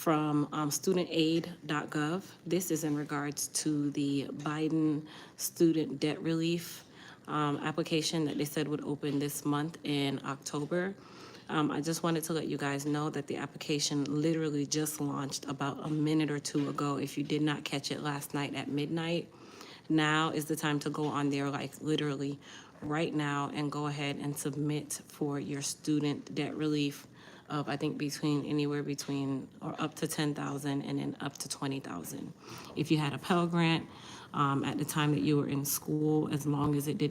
from studentaid.gov. This is in regards to the Biden student debt relief application that they said would open this month in October. I just wanted to let you guys know that the application literally just launched about a minute or two ago. If you did not catch it last night at midnight, now is the time to go on there, like literally right now, and go ahead and submit for your student debt relief of, I think, anywhere between or up to 10,000 and then up to 20,000. If you had a Pell Grant at the time that you were in school, as long as it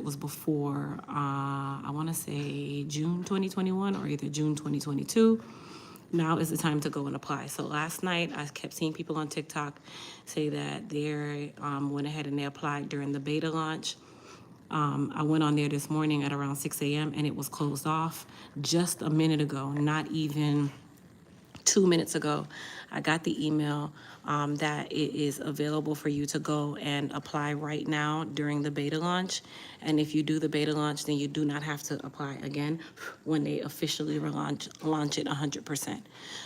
was before, I want to say June 2021 or either June 2022, now is the time to go and apply. So last night, I kept seeing people on TikTok say that they went ahead and they applied during the beta launch. I went on there this morning at around 6 a.m. and it was closed off just a minute ago, not even 2 minutes ago. I got the email that it is available for you to go and apply right now during the beta launch. And if you do the beta launch, then you do not have to apply again when they officially launch it 100%.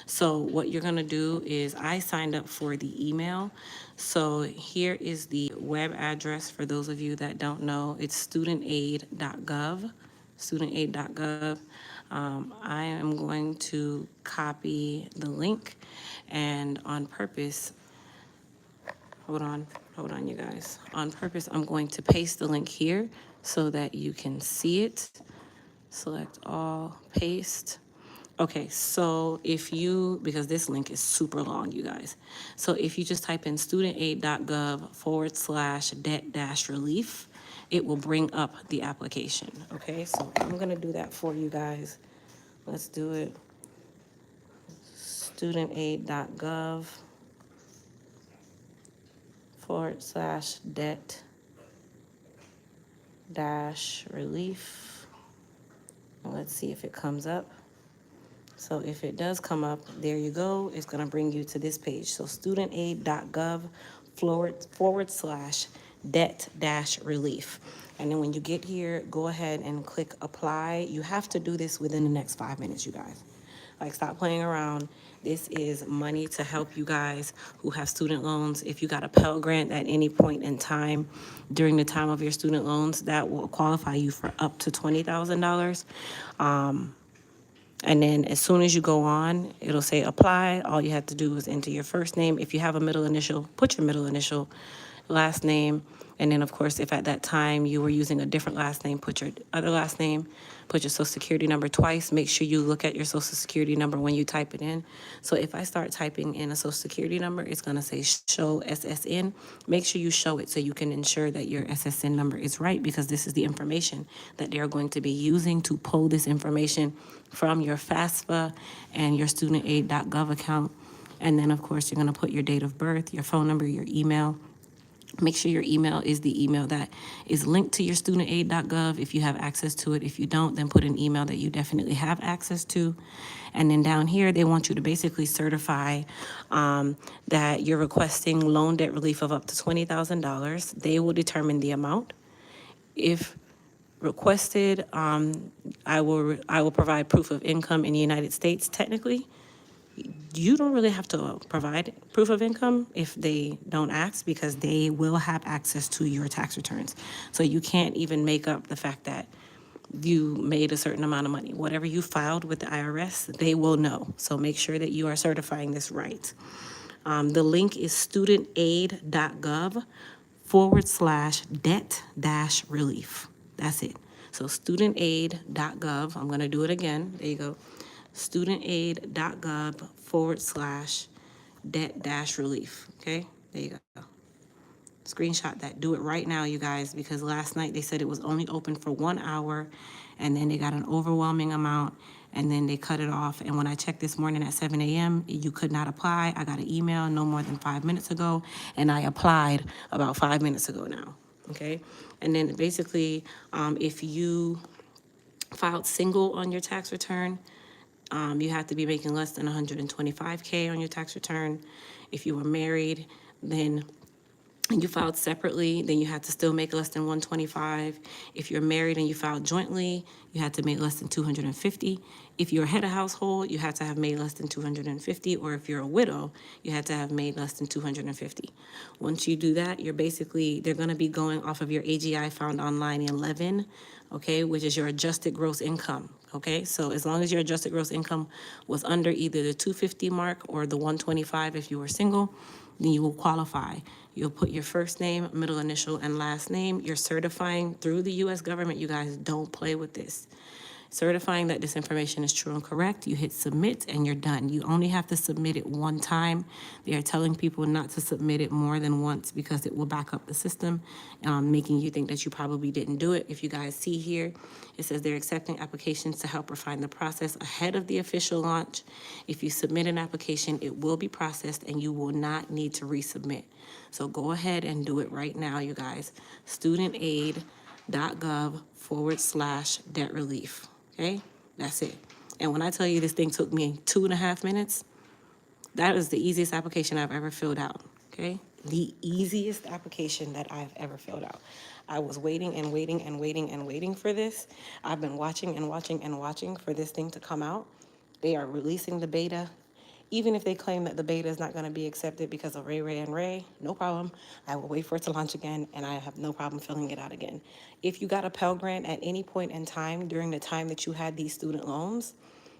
So what you're gonna do is, I signed up for the email. So here is the web address for those of you that don't know. It's studentaid.gov, studentaid.gov. I am going to copy the link, and on purpose, hold on, you guys. On purpose, I'm going to paste the link here so that you can see it. Select all, paste. Okay, so because this link is super long, you guys. So if you just type in studentaid.gov/debt-relief, it will bring up the application. Okay, so I'm gonna do that for you guys. Let's do it. studentaid.gov/debt-relief. Let's see if it comes up. So if it does come up, there you go. It's going to bring you to this page. So studentaid.gov/debt-relief. And then when you get here, go ahead and click apply. You have to do this within the next 5 minutes, you guys. Like, stop playing around. This is money to help you guys who have student loans. If you got a Pell Grant at any point in time during the time of your student loans, that will qualify you for up to $20,000. And then as soon as you go on, it'll say apply. All you have to do is enter your first name. If you have a middle initial, put your middle initial, last name. And then, of course, if at that time you were using a different last name, put your other last name, put your social security number twice. Make sure you look at your social security number when you type it in. So if I start typing in a social security number, it's going to say show SSN. Make sure you show it so you can ensure that your SSN number is right, because this is the information that they're going to be using to pull this information from your FAFSA and your studentaid.gov account. And then, of course, you're going to put your date of birth, your phone number, your email. Make sure your email is the email that is linked to your studentaid.gov if you have access to it. If you don't, then put an email that you definitely have access to. And then down here, they want you to basically certify that you're requesting loan debt relief of up to $20,000. They will determine the amount. If requested, I will provide proof of income in the United States. Technically, you don't really have to provide proof of income if they don't ask, because they will have access to your tax returns. So you can't even make up the fact that you made a certain amount of money. Whatever you filed with the IRS, they will know. So make sure that you are certifying this right. The link is studentaid.gov/debt-relief. That's it. So studentaid.gov, I'm going to do it again. There you go. studentaid.gov/debt-relief. Okay, there you go. Screenshot that. Do it right now, you guys, because last night they said it was only open for 1 hour, and then they got an overwhelming amount, and then they cut it off. And when I checked this morning at 7 a.m., you could not apply. I got an email no more than 5 minutes ago, and I applied about 5 minutes ago now. Okay, and then basically, if you filed single on your tax return, you have to be making less than $125K on your tax return. If you were married, then and you filed separately, then you had to still make less than $125. If you're married and you filed jointly, you had to make less than $250. If you're a head of household, you had to have made less than 250, or if you're a widow, you had to have made less than 250. Once you do that, they're going to be going off of your AGI found on line 11, okay, which is your adjusted gross income. Okay, so as long as your adjusted gross income was under either the 250 mark or the 125 if you were single, then you will qualify. You'll put your first name, middle initial, and last name. You're certifying through the U.S. government. You guys don't play with this. Certifying that this information is true and correct. You hit submit and you're done. You only have to submit it one time. They are telling people not to submit it more than once because it will back up the system, making you think that you probably didn't do it. If you guys see here, it says they're accepting applications to help refine the process ahead of the official launch. If you submit an application, it will be processed and you will not need to resubmit. So go ahead and do it right now, you guys. studentaid.gov/debt relief. Okay, that's it. And when I tell you this thing took me 2.5 minutes, that is the easiest application I've ever filled out. Okay, the easiest application that I've ever filled out. I was waiting and waiting and waiting and waiting for this. I've been watching and watching and watching for this thing to come out. They are releasing the beta. Even if they claim that the beta is not going to be accepted because of Ray, no problem. I will wait for it to launch again, and I have no problem filling it out again. If you got a Pell Grant at any point in time during the time that you had these student loans,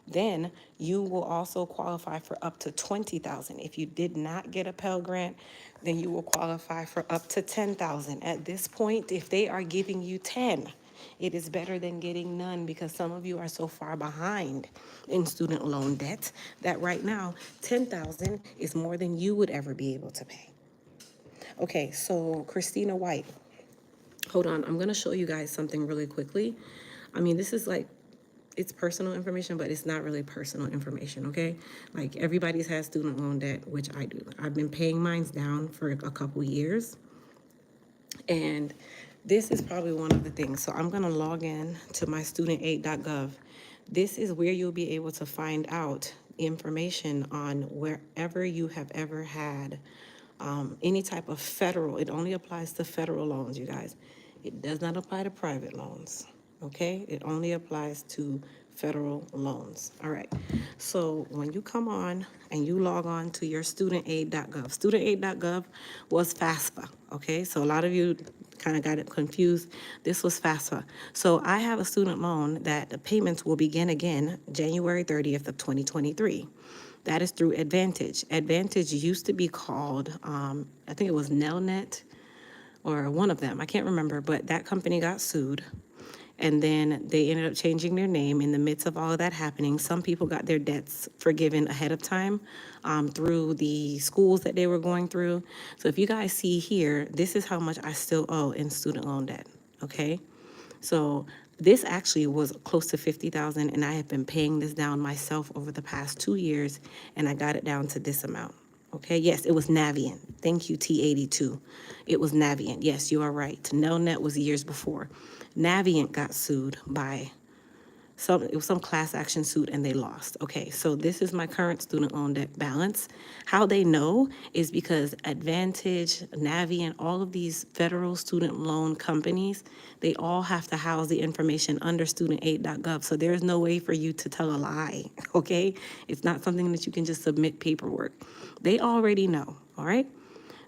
then you will also qualify for up to $20,000. If you did not get a Pell Grant, then you will qualify for up to $10,000. At this point, if they are giving you 10, it is better than getting none because some of you are so far behind in student loan debt that right now, $10,000 is more than you would ever be able to pay. Okay, so Christina White, hold on. I'm going to show you guys something really quickly. I mean, this is like, it's personal information, but it's not really personal information, okay? Like everybody's had student loan debt, which I do. I've been paying mine down for a couple years. And this is probably one of the things. So I'm going to log in to my studentaid.gov. This is where you'll be able to find out information on wherever you have ever had any type of federal. It only applies to federal loans, you guys. It does not apply to private loans, okay? It only applies to federal loans. All right. So when you come on and you log on to your studentaid.gov, studentaid.gov was FAFSA, okay? So a lot of you kind of got it confused. This was FAFSA. So I have a student loan that the payments will begin again January 30th of 2023. That is through Advantage. Advantage used to be called, I think it was Nelnet or one of them. I can't remember, but that company got sued. And then they ended up changing their name in the midst of all of that happening. Some people got their debts forgiven ahead of time through the schools that they were going through. So if you guys see here, this is how much I still owe in student loan debt, okay? So this actually was close to $50,000, and I have been paying this down myself over the past 2 years, and I got it down to this amount. Okay, yes, it was Navient. Thank you, T82. It was Navient. Yes, you are right. Nelnet was years before. Navient got sued by it was some class action suit and they lost. Okay, so this is my current student loan debt balance. How they know is because Advantage, Navient, all of these federal student loan companies, they all have to house the information under studentaid.gov. So there's no way for you to tell a lie, okay? It's not something that you can just submit paperwork. They already know, all right?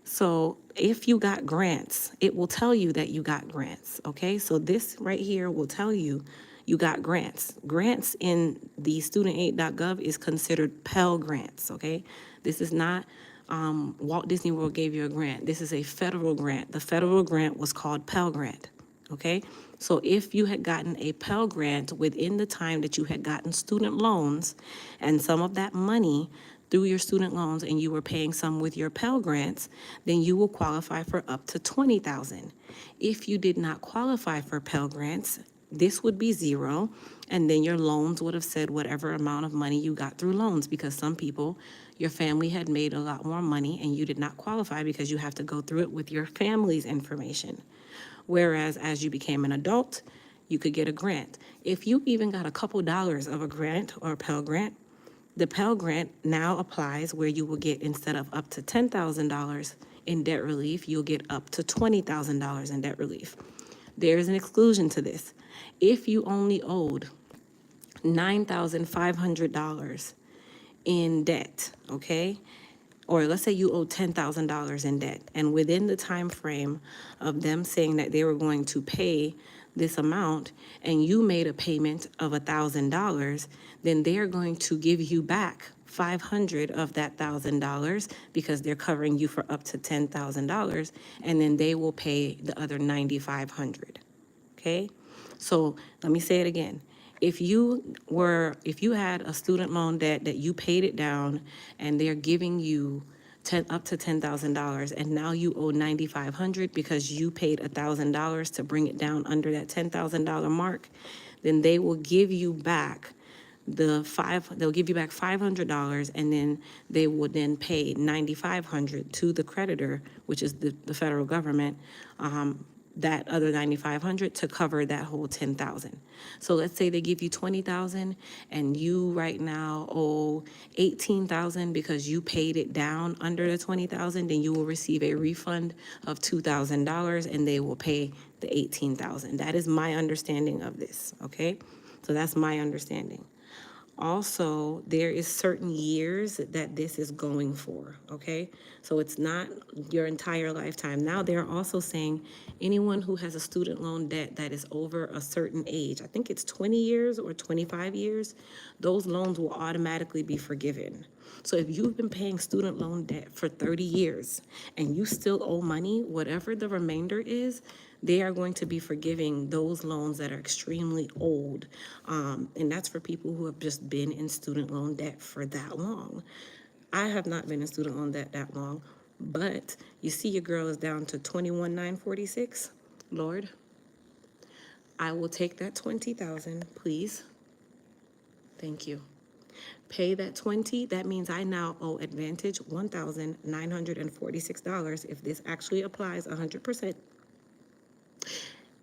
So if you got grants, it will tell you that you got grants, okay? So this right here will tell you you got grants. Grants in the studentaid.gov is considered Pell Grants, okay? This is not Walt Disney World gave you a grant. This is a federal grant. The federal grant was called Pell Grant, okay? So if you had gotten a Pell Grant within the time that you had gotten student loans and some of that money through your student loans and you were paying some with your Pell Grants, then you will qualify for up to $20,000. If you did not qualify for Pell Grants, this would be zero, and then your loans would have said whatever amount of money you got through loans, because some people, your family had made a lot more money and you did not qualify because you have to go through it with your family's information. Whereas as you became an adult, you could get a grant. If you even got a couple dollars of a grant or a Pell Grant, the Pell Grant now applies where you will get, instead of up to $10,000 in debt relief, you'll get up to $20,000 in debt relief. There is an exclusion to this. If you only owed $9,500 in debt, okay? Or let's say you owe $10,000 in debt, and within the time frame of them saying that they were going to pay this amount, and you made a payment of $1,000, then they're going to give you back 500 of that $1,000 because they're covering you for up to $10,000, and then they will pay the other 9,500. Okay? So let me say it again. If you had a student loan debt that you paid it down and they're giving you up to $10,000, and now you owe 9,500 because you paid $1,000 to bring it down under that $10,000 mark, then they will give you back they'll give you back $500, and then they would then pay 9,500 to the creditor, which is the federal government, that other 9,500 to cover that whole 10,000. So let's say they give you 20,000 and you right now owe 18,000 because you paid it down under the 20,000, then you will receive a refund of $2,000 and they will pay the 18,000. That is my understanding of this, okay? So that's my understanding. Also, there is certain years that this is going for, okay? So it's not your entire lifetime. Now they're also saying anyone who has a student loan debt that is over a certain age, I think it's 20 years or 25 years, those loans will automatically be forgiven. So if you've been paying student loan debt for 30 years and you still owe money, whatever the remainder is, they are going to be forgiving those loans that are extremely old. And that's for people who have just been in student loan debt for that long. I have not been in student loan debt that long, but you see your girl is down to 21,946. Lord, I will take that 20,000, please. Thank you. Pay that 20, that means I now owe Advantage $1,946 if this actually applies 100%.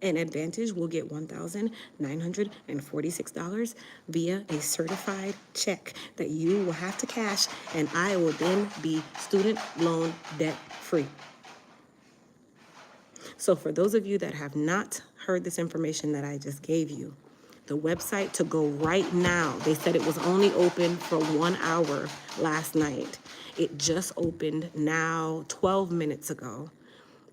And Advantage will get $1,946 via a certified check that you will have to cash, and I will then be student loan debt free. So for those of you that have not heard this information that I just gave you, the website to go right now, they said it was only open for 1 hour last night. It just opened now 12 minutes ago.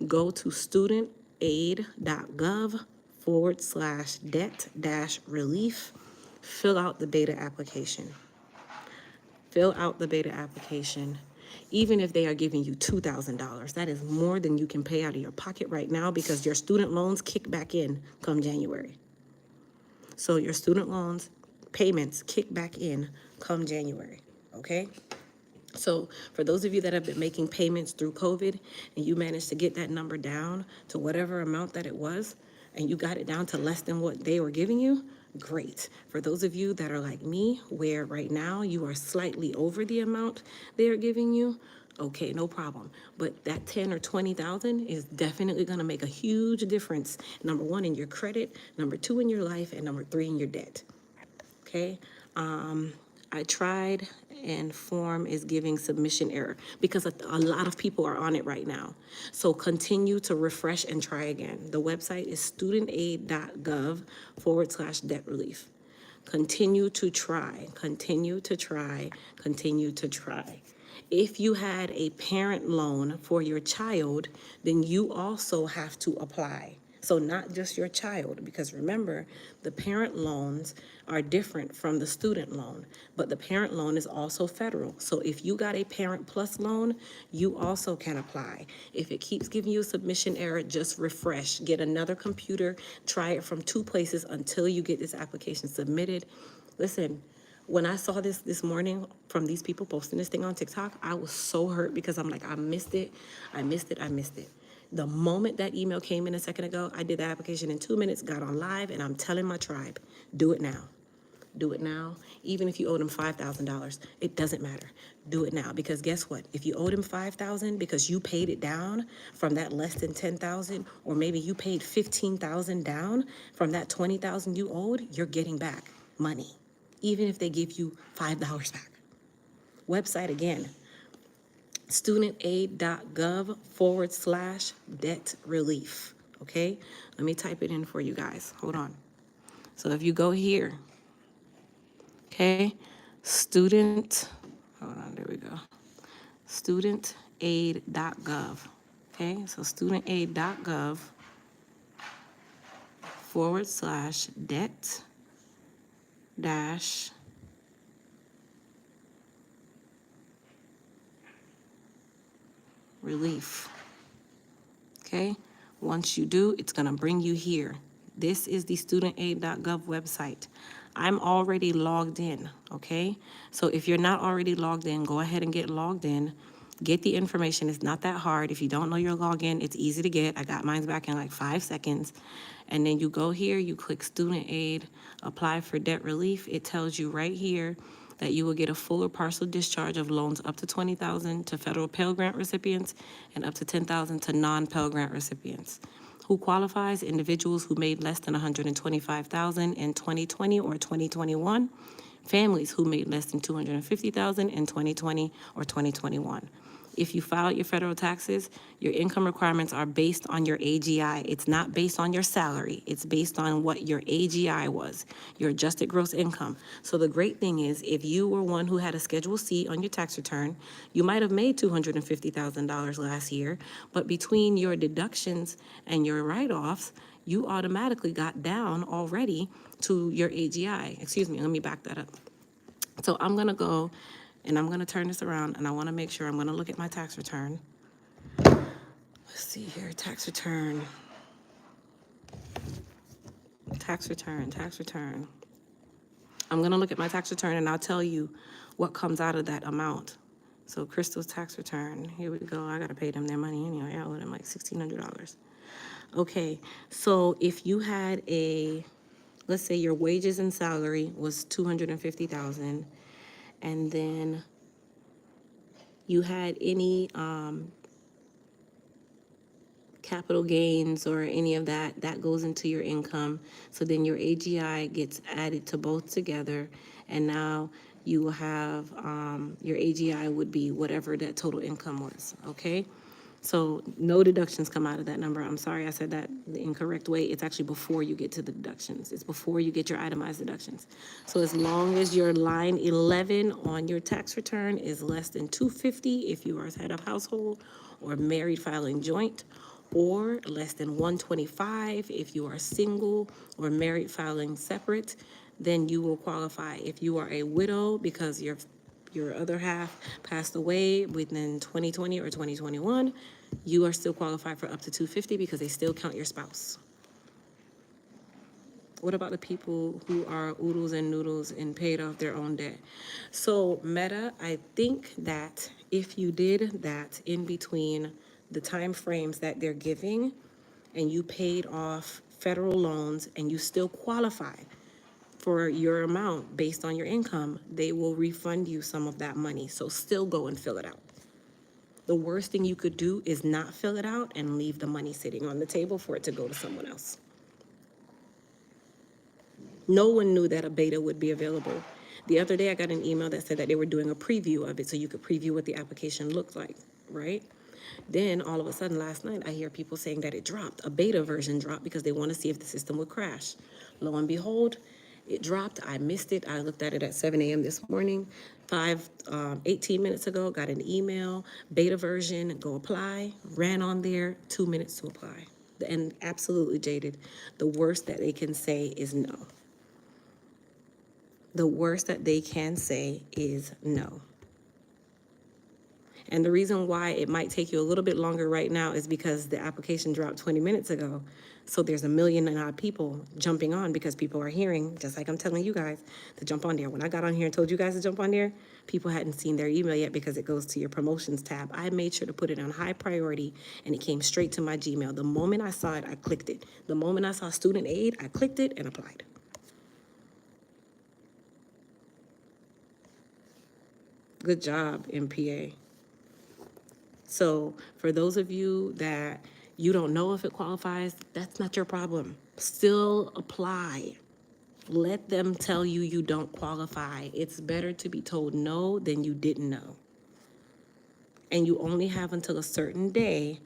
Go to studentaid.gov/debt-relief. Fill out the beta application. Fill out the beta application. Even if they are giving you $2,000, that is more than you can pay out of your pocket right now because your student loans kick back in come January. So your student loans payments kick back in come January, okay? So for those of you that have been making payments through COVID and you managed to get that number down to whatever amount that it was, and you got it down to less than what they were giving you, great. For those of you that are like me, where right now you are slightly over the amount they are giving you, okay, no problem. But that 10 or 20,000 is definitely gonna make a huge difference. Number one, in your credit, number two, in your life, and number three, in your debt, okay? I tried, and form is giving submission error because a lot of people are on it right now. So continue to refresh and try again. The website is studentaid.gov/debt relief. Continue to try, continue to try, continue to try. If you had a parent loan for your child, then you also have to apply. So not just your child, because remember, the parent loans are different from the student loan, but the parent loan is also federal. So if you got a Parent Plus loan, you also can apply. If it keeps giving you a submission error, just refresh. Get another computer, try it from 2 places until you get this application submitted. Listen, when I saw this morning from these people posting this thing on TikTok, I was so hurt because I'm like, I missed it. The moment that email came in a second ago, I did the application in 2 minutes, got on live, and I'm telling my tribe, do it now. Do it now. Even if you owe them $5,000, it doesn't matter. Do it now, because guess what? If you owe them $5,000 because you paid it down from that less than $10,000, or maybe you paid $15,000 down from that $20,000 you owed, you're getting back money, even if they give you $5 back. Website again, studentaid.gov/debt relief. Okay, let me type it in for you guys. Hold on. So if you go here, Okay, student, hold on, there we go. Studentaid.gov. Okay, so studentaid.gov /debt dash relief. Okay, once you do, it's going to bring you here. This is the studentaid.gov website. I'm already logged in, okay? So if you're not already logged in, go ahead and get logged in. Get the information. It's not that hard. If you don't know your login, it's easy to get. I got mine back in like 5 seconds. And then you go here, you click student aid, apply for debt relief. It tells you right here that you will get a full or partial discharge of loans up to $20,000 to federal Pell Grant recipients and up to $10,000 to non-Pell Grant recipients. Who qualifies? Individuals who made less than $125,000 in 2020 or 2021. Families who made less than $250,000 in 2020 or 2021. If you filed your federal taxes, your income requirements are based on your AGI. It's not based on your salary. It's based on what your AGI was, your adjusted gross income. So the great thing is, if you were one who had a Schedule C on your tax return, you might have made $250,000 last year, but between your deductions and your write-offs, you automatically got down already to your AGI. Excuse me, let me back that up. So I'm gonna go and I'm gonna turn this around, and I wanna make sure, I'm gonna look at my tax return. Let's see here, tax return. I'm gonna look at my tax return and I'll tell you what comes out of that amount. So Crystal's tax return, here we go. I gotta pay them their money anyway. I owe them like $1,600. Okay, so if you had let's say your wages and salary was $250,000, and then you had any capital gains or any of that, that goes into your income. So then your AGI gets added to both together, and now you will have your AGI would be whatever that total income was, okay? So no deductions come out of that number. I'm sorry I said that the incorrect way. It's actually before you get to the deductions. It's before you get your itemized deductions. So as long as your line 11 on your tax return is less than $250 if you are head of household or married filing joint, or less than $125 if you are single or married filing separate, then you will qualify. If you are a widow because your other half passed away within 2020 or 2021, you are still qualified for up to $250 because they still count your spouse. What about the people who are oodles and noodles and paid off their own debt? So Meta, I think that if you did that in between the time frames that they're giving, and you paid off federal loans and you still qualify for your amount based on your income, they will refund you some of that money. So still go and fill it out. The worst thing you could do is not fill it out and leave the money sitting on the table for it to go to someone else. No one knew that a beta would be available. The other day I got an email that said that they were doing a preview of it so you could preview what the application looked like, right? Then all of a sudden last night I hear people saying that it dropped, a beta version dropped because they want to see if the system would crash. Lo and behold, it dropped. I missed it. I looked at it at 7 a.m. this morning. 18 minutes ago, got an email, beta version, go apply, ran on there, 2 minutes to apply. And absolutely jaded. The worst that they can say is no. The worst that they can say is no. And the reason why it might take you a little bit longer right now is because the application dropped 20 minutes ago. So there's 1 million and odd people jumping on because people are hearing, just like I'm telling you guys, to jump on there. When I got on here and told you guys to jump on there, people hadn't seen their email yet because it goes to your promotions tab. I made sure to put it on high priority, and it came straight to my Gmail. The moment I saw it, I clicked it. The moment I saw student aid, I clicked it and applied. Good job, MPA. So for those of you that you don't know if it qualifies, that's not your problem. Still apply. Let them tell you you don't qualify. It's better to be told no than you didn't know. And you only have until a certain day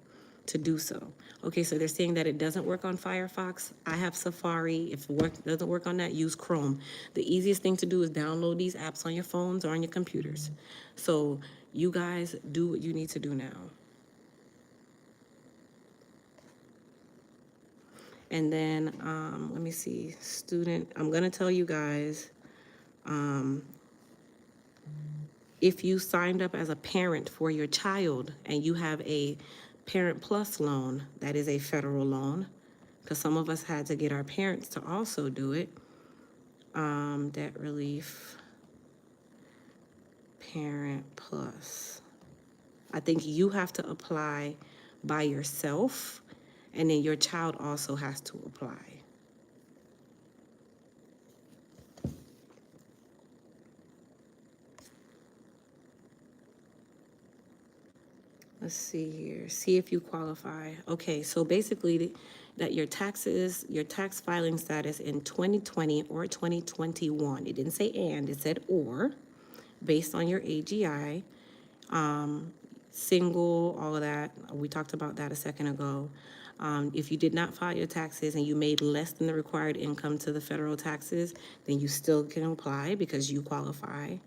to do so. Okay, so they're saying that it doesn't work on Firefox. I have Safari. If it doesn't work on that, use Chrome. The easiest thing to do is download these apps on your phones or on your computers. So you guys do what you need to do now. And then, let me see, student, I'm gonna tell you guys, if you signed up as a parent for your child and you have a Parent Plus loan, that is a federal loan, because some of us had to get our parents to also do it. Debt relief, Parent Plus. I think you have to apply by yourself, and then your child also has to apply. Let's see here. See if you qualify. Okay, so basically that your taxes, your tax filing status in 2020 or 2021, it didn't say and, it said or, based on your AGI, single, all of that. We talked about that a second ago. If you did not file your taxes and you made less than the required income to the federal taxes, then you still can apply because you qualify.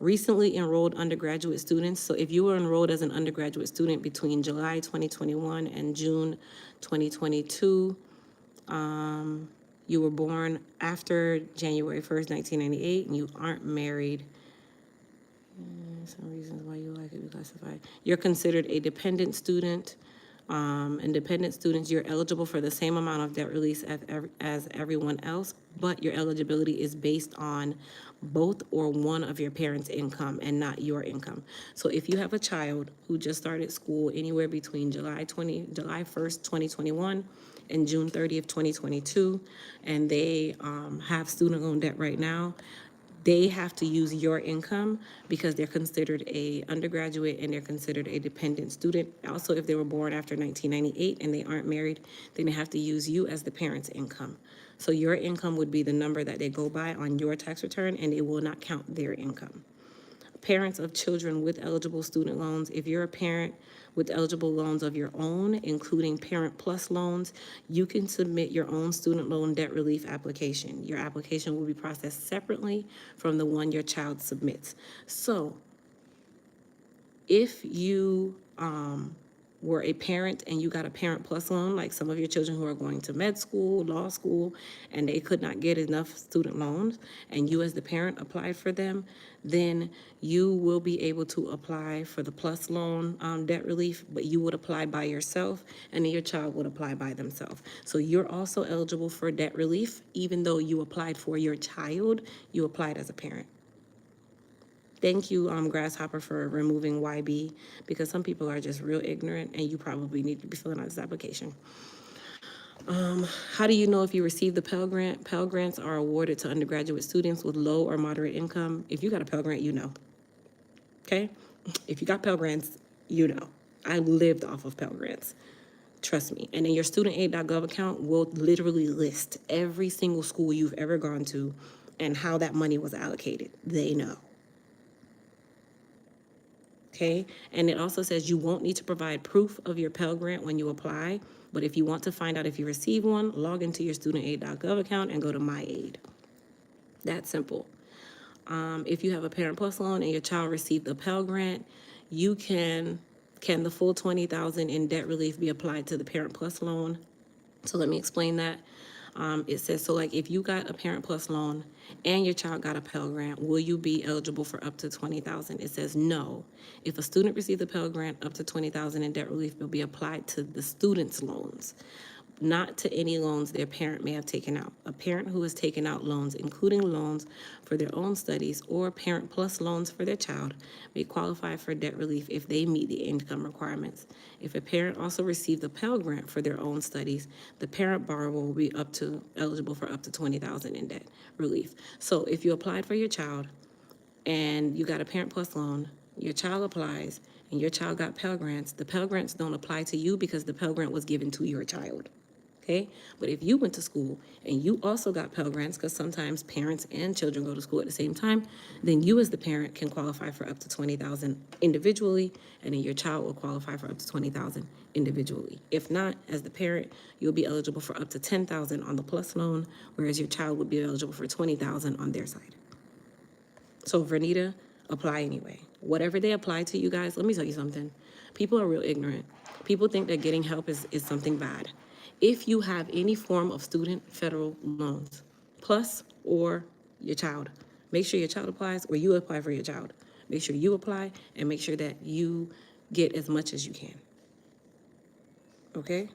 Recently enrolled undergraduate students. So if you were enrolled as an undergraduate student between July 2021 and June 2022, you were born after January 1st, 1998, and you aren't married. Some reasons why you like to be classified. You're considered a dependent student. Independent students, you're eligible for the same amount of debt release as everyone else, but your eligibility is based on both or one of your parents' income and not your income. So if you have a child who just started school anywhere between July 1st, 2021 and June 30th, 2022, and they have student loan debt right now, they have to use your income because they're considered a undergraduate and they're considered a dependent student. Also, if they were born after 1998 and they aren't married, then they have to use you as the parent's income. So your income would be the number that they go by on your tax return, and it will not count their income. Parents of children with eligible student loans, if you're a parent with eligible loans of your own, including Parent Plus loans, you can submit your own student loan debt relief application. Your application will be processed separately from the one your child submits. So if you were a parent and you got a Parent Plus loan, like some of your children who are going to med school, law school, and they could not get enough student loans, and you as the parent applied for them, then you will be able to apply for the Plus loan debt relief, but you would apply by yourself, and then your child would apply by themselves. So you're also eligible for debt relief, even though you applied for your child, you applied as a parent. Thank you, Grasshopper, for removing YB, because some people are just real ignorant and you probably need to be filling out this application. How do you know if you received the Pell Grant? Pell Grants are awarded to undergraduate students with low or moderate income. If you got a Pell Grant, you know. Okay? If you got Pell Grants, you know. I lived off of Pell Grants. Trust me. And then your studentaid.gov account will literally list every single school you've ever gone to and how that money was allocated. They know. Okay, and it also says you won't need to provide proof of your Pell Grant when you apply, but if you want to find out if you receive one, log into your studentaid.gov account and go to My Aid. That's simple. If you have a Parent Plus loan and your child received the Pell Grant, you can the full $20,000 in debt relief be applied to the Parent Plus loan? So let me explain that. It says, so like if you got a Parent Plus loan and your child got a Pell Grant, will you be eligible for up to $20,000? It says no. If a student received a Pell Grant, up to $20,000 in debt relief will be applied to the student's loans, not to any loans their parent may have taken out. A parent who has taken out loans, including loans for their own studies or Parent Plus loans for their child, may qualify for debt relief if they meet the income requirements. If a parent also received a Pell Grant for their own studies, the parent borrower will be eligible for up to $20,000 in debt relief. So if you applied for your child and you got a Parent Plus loan, your child applies, and your child got Pell Grants, the Pell Grants don't apply to you because the Pell Grant was given to your child. Okay, but if you went to school and you also got Pell Grants, because sometimes parents and children go to school at the same time, then you as the parent can qualify for up to 20,000 individually, and then your child will qualify for up to 20,000 individually. If not, as the parent, you'll be eligible for up to 10,000 on the plus loan, whereas your child would be eligible for 20,000 on their side. So Vernita, apply anyway. Whatever they apply to you guys, let me tell you something. People are real ignorant. People think that getting help is something bad. If you have any form of student federal loans, plus or your child, make sure your child applies or you apply for your child. Make sure you apply and make sure that you get as much as you can. Okay?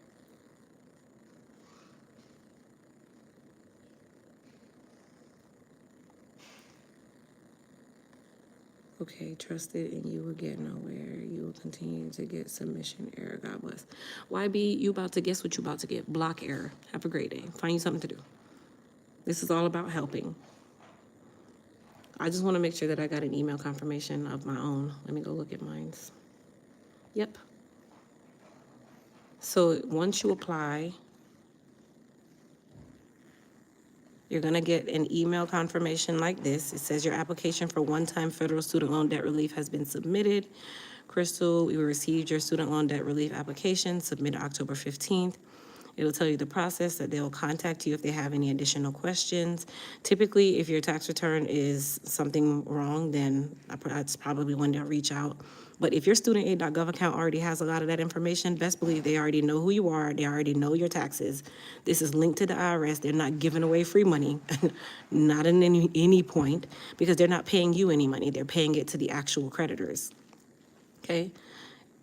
Okay, trusted and you will get nowhere. You will continue to get submission error. God bless. YB, you about to guess what you about to get. Block error. Have a great day. Find you something to do. This is all about helping. I just want to make sure that I got an email confirmation of my own. Let me go look at mine. Yep. So once you apply, you're going to get an email confirmation like this. It says your application for one-time federal student loan debt relief has been submitted. Crystal, we received your student loan debt relief application submitted October 15th. It'll tell you the process, that they'll contact you if they have any additional questions. Typically, if your tax return is something wrong, then that's probably when they'll reach out. But if your studentaid.gov account already has a lot of that information, best believe they already know who you are. They already know your taxes. This is linked to the IRS. They're not giving away free money, not in any point, because they're not paying you any money. They're paying it to the actual creditors. Okay?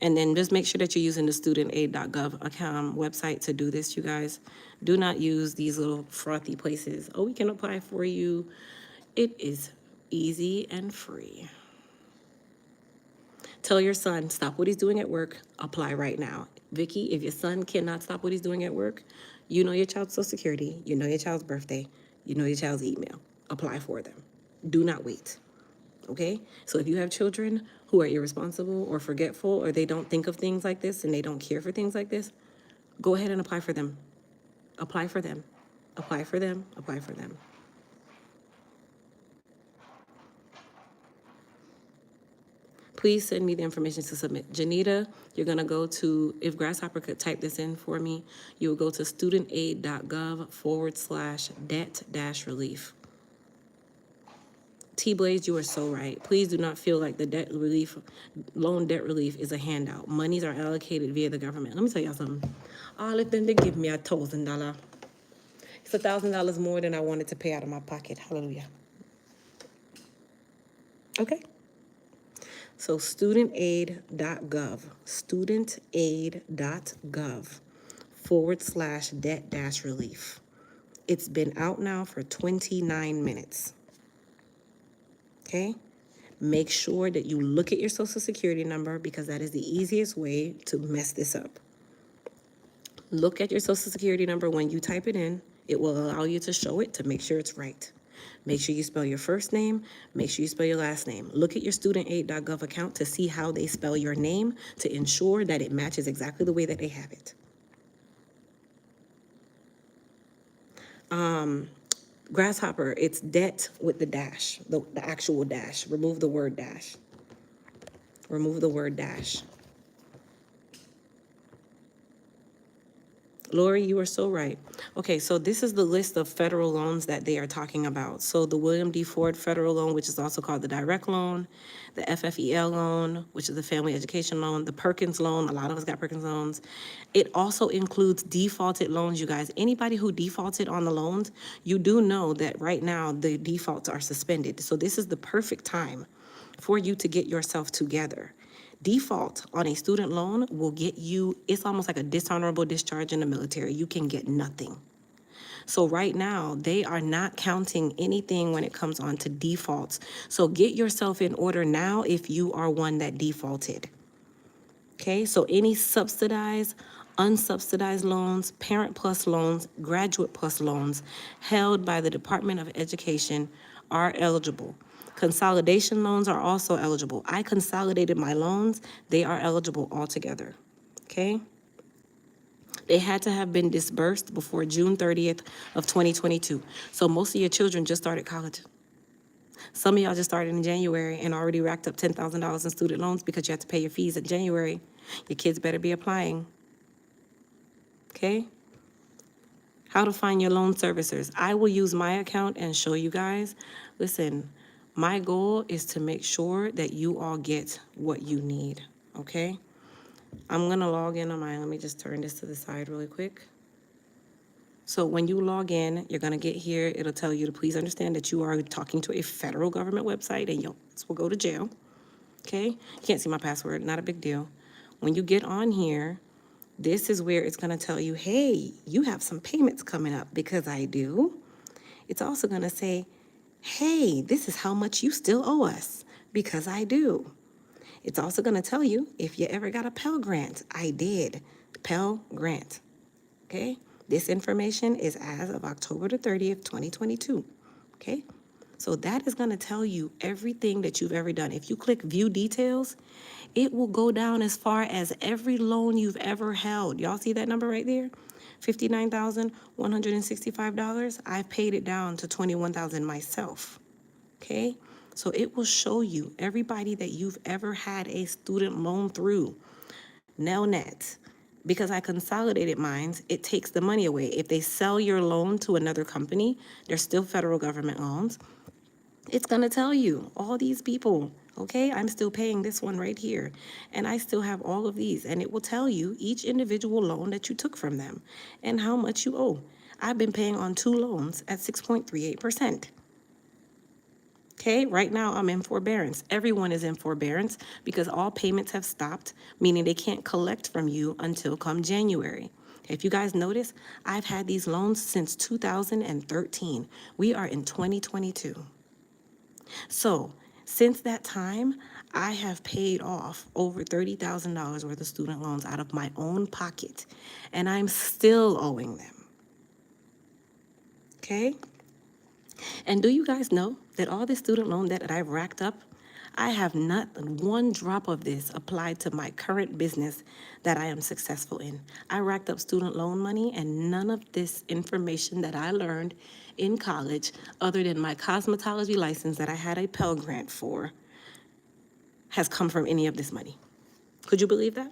And then just make sure that you're using the studentaid.gov account website to do this, you guys. Do not use these little frothy places. Oh, we can apply for you. It is easy and free. Tell your son, stop what he's doing at work, apply right now. Vicky, if your son cannot stop what he's doing at work, you know your child's social security, you know your child's birthday, you know your child's email. Apply for them. Do not wait. Okay? So if you have children who are irresponsible or forgetful, or they don't think of things like this and they don't care for things like this, go ahead and apply for them. Apply for them. Apply for them. Apply for them. Please send me the information to submit. Janita, you're going to go to, if Grasshopper could type this in for me, you will go to studentaid.gov/debt-relief. T-Blaze, you are so right. Please do not feel like the loan debt relief is a handout. Monies are allocated via the government. Let me tell y'all something. All of them, they give me $1,000. It's $1,000 more than I wanted to pay out of my pocket. Hallelujah. Okay. So studentaid.gov/debt-relief. It's been out now for 29 minutes. Okay? Make sure that you look at your social security number, because that is the easiest way to mess this up. Look at your social security number when you type it in. It will allow you to show it to make sure it's right. Make sure you spell your first name. Make sure you spell your last name. Look at your studentaid.gov account to see how they spell your name to ensure that it matches exactly the way that they have it. Grasshopper, it's debt with the dash, the actual dash. Remove the word dash. Remove the word dash. Lori, you are so right. Okay, so this is the list of federal loans that they are talking about. So the William D. Ford federal loan, which is also called the direct loan, the FFEL loan, which is the family education loan, the Perkins loan, a lot of us got Perkins loans. It also includes defaulted loans, you guys. Anybody who defaulted on the loans, you do know that right now the defaults are suspended. So this is the perfect time for you to get yourself together. Default on a student loan will get you, it's almost like a dishonorable discharge in the military. You can get nothing. So right now, they are not counting anything when it comes on to defaults. So get yourself in order now if you are one that defaulted. Okay, so any subsidized, unsubsidized loans, Parent Plus loans, Graduate Plus loans held by the Department of Education are eligible. Consolidation loans are also eligible. I consolidated my loans. They are eligible altogether. Okay? They had to have been disbursed before June 30th of 2022. So most of your children just started college. Some of y'all just started in January and already racked up $10,000 in student loans because you had to pay your fees in January. Your kids better be applying. Okay? How to find your loan servicers. I will use my account and show you guys. Listen, my goal is to make sure that you all get what you need. Okay? I'm going to log in on mine. Let me just turn this to the side really quick. So when you log in, you're going to get here. It'll tell you to please understand that you are talking to a federal government website and you'll will go to jail. Okay? You can't see my password. Not a big deal. When you get on here, this is where it's going to tell you, hey, you have some payments coming up because I do. It's also going to say, hey, this is how much you still owe us because I do. It's also going to tell you if you ever got a Pell Grant. I did. Pell Grant. Okay? This information is as of October the 30th, 2022. Okay? So that is going to tell you everything that you've ever done. If you click view details, it will go down as far as every loan you've ever held. Y'all see that number right there? $59,165. I've paid it down to $21,000 myself. Okay? So it will show you everybody that you've ever had a student loan through. Nelnet. Because I consolidated mines, it takes the money away. If they sell your loan to another company, they're still federal government loans. It's going to tell you all these people, okay? I'm still paying this one right here. And I still have all of these. And it will tell you each individual loan that you took from them and how much you owe. I've been paying on 2 loans at 6.38%. Okay, right now I'm in forbearance. Everyone is in forbearance because all payments have stopped, meaning they can't collect from you until come January. If you guys notice, I've had these loans since 2013. We are in 2022. So since that time, I have paid off over $30,000 worth of student loans out of my own pocket, and I'm still owing them. Okay? And do you guys know that all this student loan debt that I've racked up, I have not one drop of this applied to my current business that I am successful in. I racked up student loan money and none of this information that I learned in college, other than my cosmetology license that I had a Pell Grant for, has come from any of this money. Could you believe that?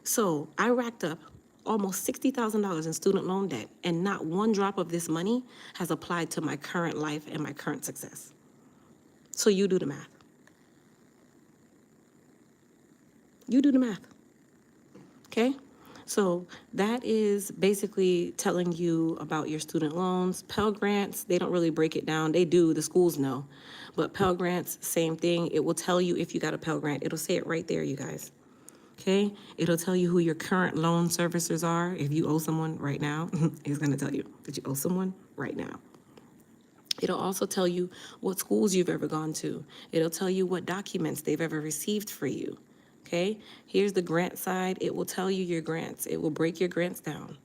So I racked up almost $60,000 in student loan debt, and not one drop of this money has applied to my current life and my current success. So you do the math. You do the math. Okay? So that is basically telling you about your student loans. Pell Grants, they don't really break it down. They do, the schools know. But Pell Grants, same thing. It will tell you if you got a Pell Grant. It'll say it right there, you guys. Okay, it'll tell you who your current loan servicers are. If you owe someone right now, it's going to tell you that you owe someone right now. It'll also tell you what schools you've ever gone to. It'll tell you what documents they've ever received for you. Okay, here's the grant side. It will tell you your grants. It will break your grants down.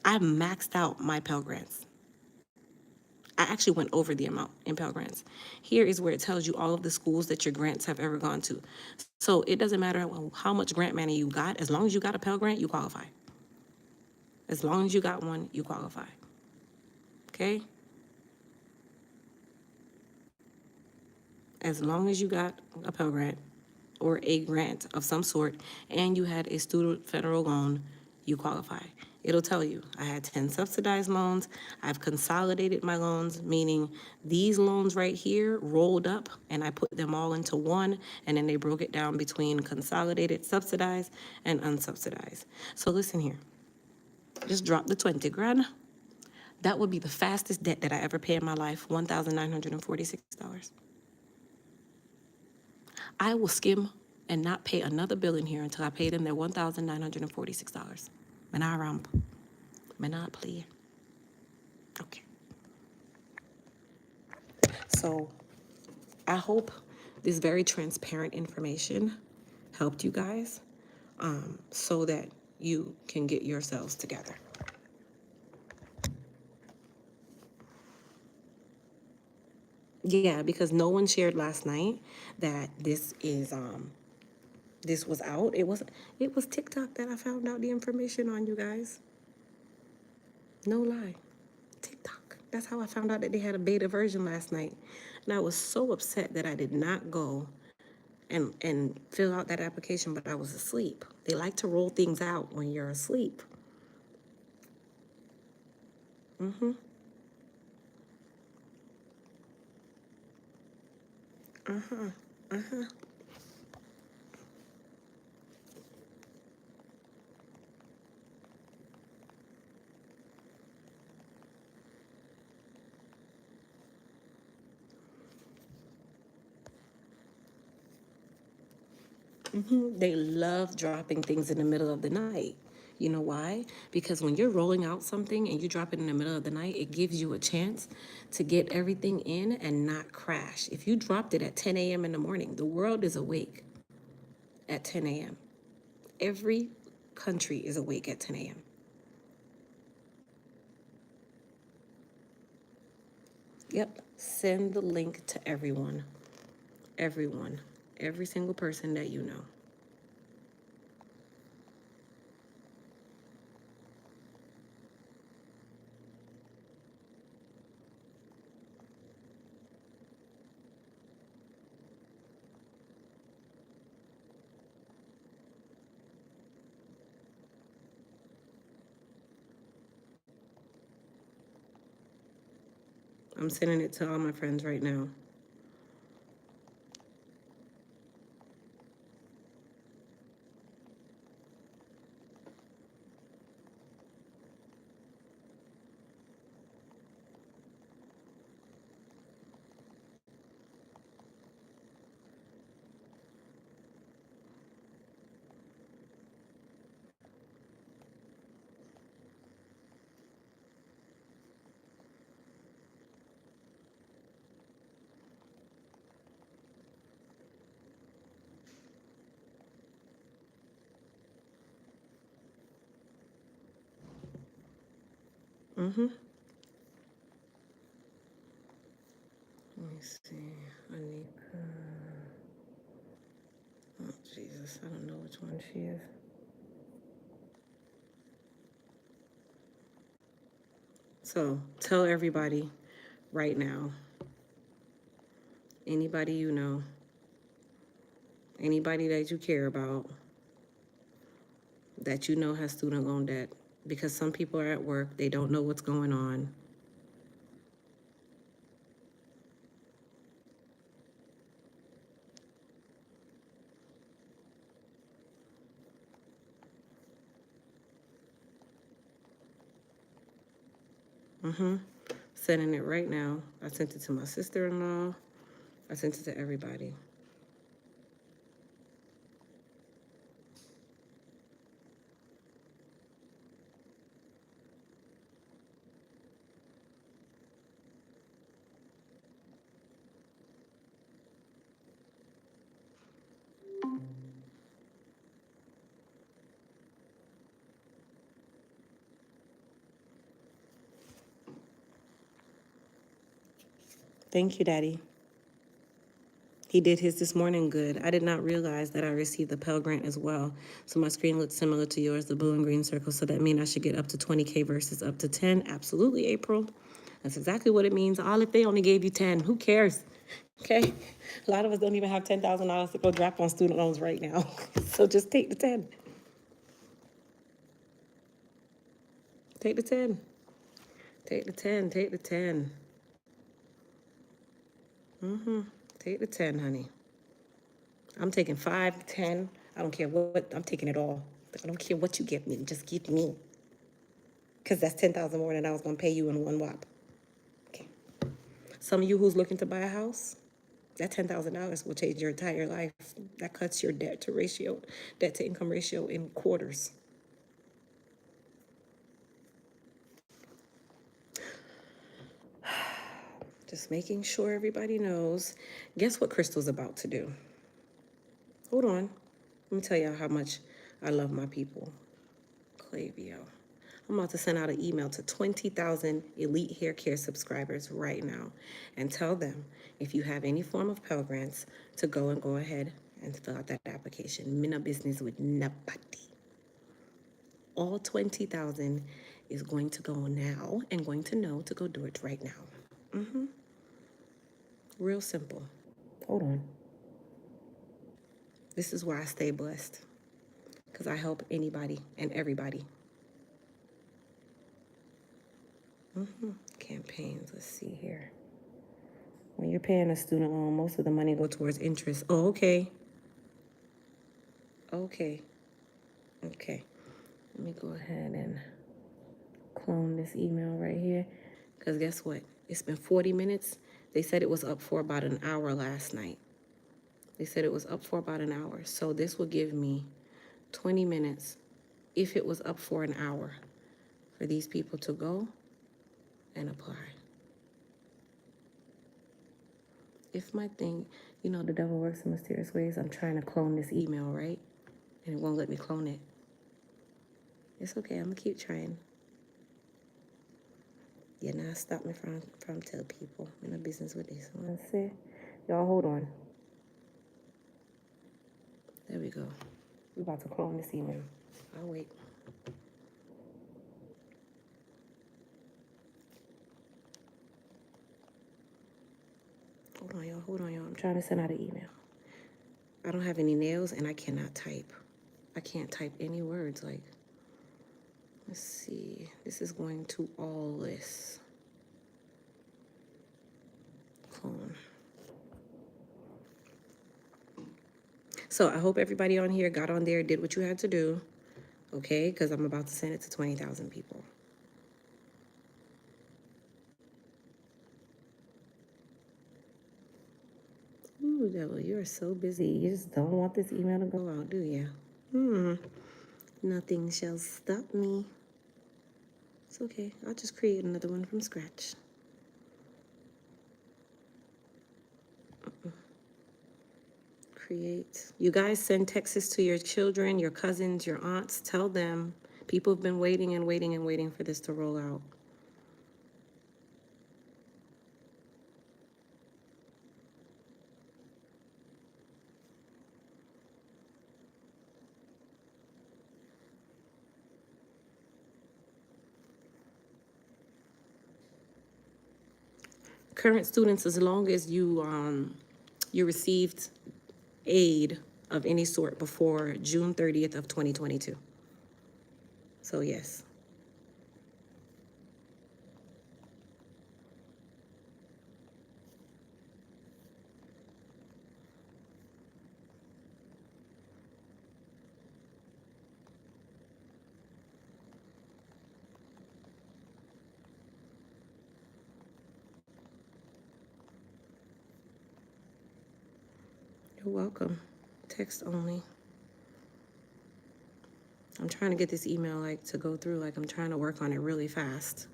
I've maxed out my Pell Grants. I actually went over the amount in Pell Grants. Here is where it tells you all of the schools that your grants have ever gone to. So it doesn't matter how much grant money you got. As long as you got a Pell Grant, you qualify. As long as you got one, you qualify. Okay? As long as you got a Pell Grant or a grant of some sort and you had a student federal loan, you qualify. It'll tell you, I had 10 subsidized loans. I've consolidated my loans, meaning these loans right here rolled up and I put them all into one, and then they broke it down between consolidated, subsidized, and unsubsidized. So listen here, just drop the 20 grand. That would be the fastest debt that I ever paid in my life, $1,946. I will skim and not pay another bill in here until I pay them their $1,946. And I ramp. And I play. Okay. So I hope this very transparent information helped you guys so that you can get yourselves together. Yeah, because no one shared last night that this is This was out. It was TikTok that I found out the information on, you guys. No lie. TikTok. That's how I found out that they had a beta version last night. And I was so upset that I did not go and fill out that application, but I was asleep. They like to roll things out when you're asleep. They love dropping things in the middle of the night. You know why? Because when you're rolling out something and you drop it in the middle of the night, it gives you a chance to get everything in and not crash. If you dropped it at 10 a.m. in the morning, the world is awake at 10 a.m. Every country is awake at 10 a.m. Yep. Send the link to everyone. Everyone. Every single person that you know. I'm sending it to all my friends right now. Let me see. Anika. Oh, Jesus. I don't know which one she is. So tell everybody right now, anybody you know, anybody that you care about, that you know has student loan debt, because some people are at work, they don't know what's going on. Sending it right now. I sent it to my sister-in-law. I sent it to everybody. Thank you, Daddy. He did his this morning good. I did not realize that I received the Pell Grant as well. So my screen looks similar to yours, the blue and green circle. So that means I should get up to 20K versus up to 10. Absolutely, April. That's exactly what it means. All if they only gave you 10. Who cares? Okay? A lot of us don't even have $10,000 to go drop on student loans right now. So just take the 10. Take the 10. Take the 10. Take the 10. Take the 10, honey. I'm taking 5, 10. I don't care what. I'm taking it all. I don't care what you give me. Just give me. Because that's 10,000 more than I was going to pay you in one whop. Okay. Some of you who's looking to buy a house, that $10,000 will change your entire life. That cuts your debt to income ratio in quarters. Just making sure everybody knows. Guess what Crystal's about to do? Hold on. Let me tell y'all how much I love my people. Clavio. I'm about to send out an email to 20,000 Elite Hair Care subscribers right now and tell them if you have any form of Pell Grants to go ahead and fill out that application. Me no business with nobody. All 20,000 is going to go now and going to know to go do it right now. Real simple. Hold on. This is why I stay blessed, because I help anybody and everybody. Campaigns, let's see here. When you're paying a student loan, most of the money go towards interest. Oh, okay. Okay. Let me go ahead and clone this email right here, because guess what? It's been 40 minutes. They said it was up for about an hour last night. So this will give me 20 minutes if it was up for an hour for these people to go and apply. If my thing, the devil works in mysterious ways. I'm trying to clone this email, right? And it won't let me clone it. It's okay, I'm gonna keep trying. You're not stop me from tell people. I'm in a business with this. Let's see. Y'all hold on. There we go. We're about to clone this email. I'll wait. Hold on, y'all. I'm trying to send out an email. I don't have any nails and I cannot type. I can't type any words. Like, let's see. This is going to all this. Clone. So I hope everybody on here got on there, did what you had to do, okay? Because I'm about to send it to 20,000 people. Ooh, devil, you're so busy. You just don't want this email to go out, do you? Nothing shall stop me. It's okay. I'll just create another one from scratch. Create. You guys send texts to your children, your cousins, your aunts. Tell them. People have been waiting and waiting and waiting for this to roll out. Current students, as long as you received aid of any sort before June 30th of 2022. So yes. You're welcome. Text only. I'm trying to get this email to go through. I'm trying to work on it really fast.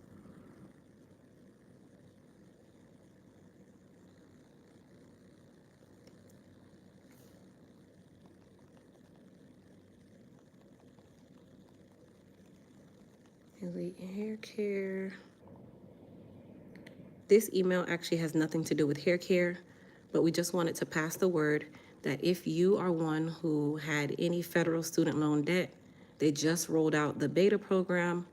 Elite hair care. This email actually has nothing to do with hair care, but we just wanted to pass the word that if you are one who had any federal student loan debt, they just rolled out the beta program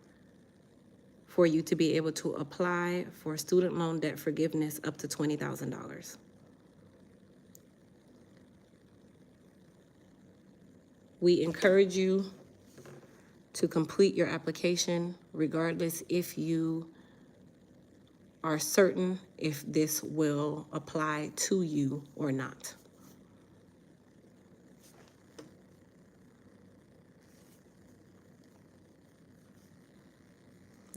for you to be able to apply for student loan debt forgiveness up to $20,000. We encourage you to complete your application regardless if you are certain if this will apply to you or not.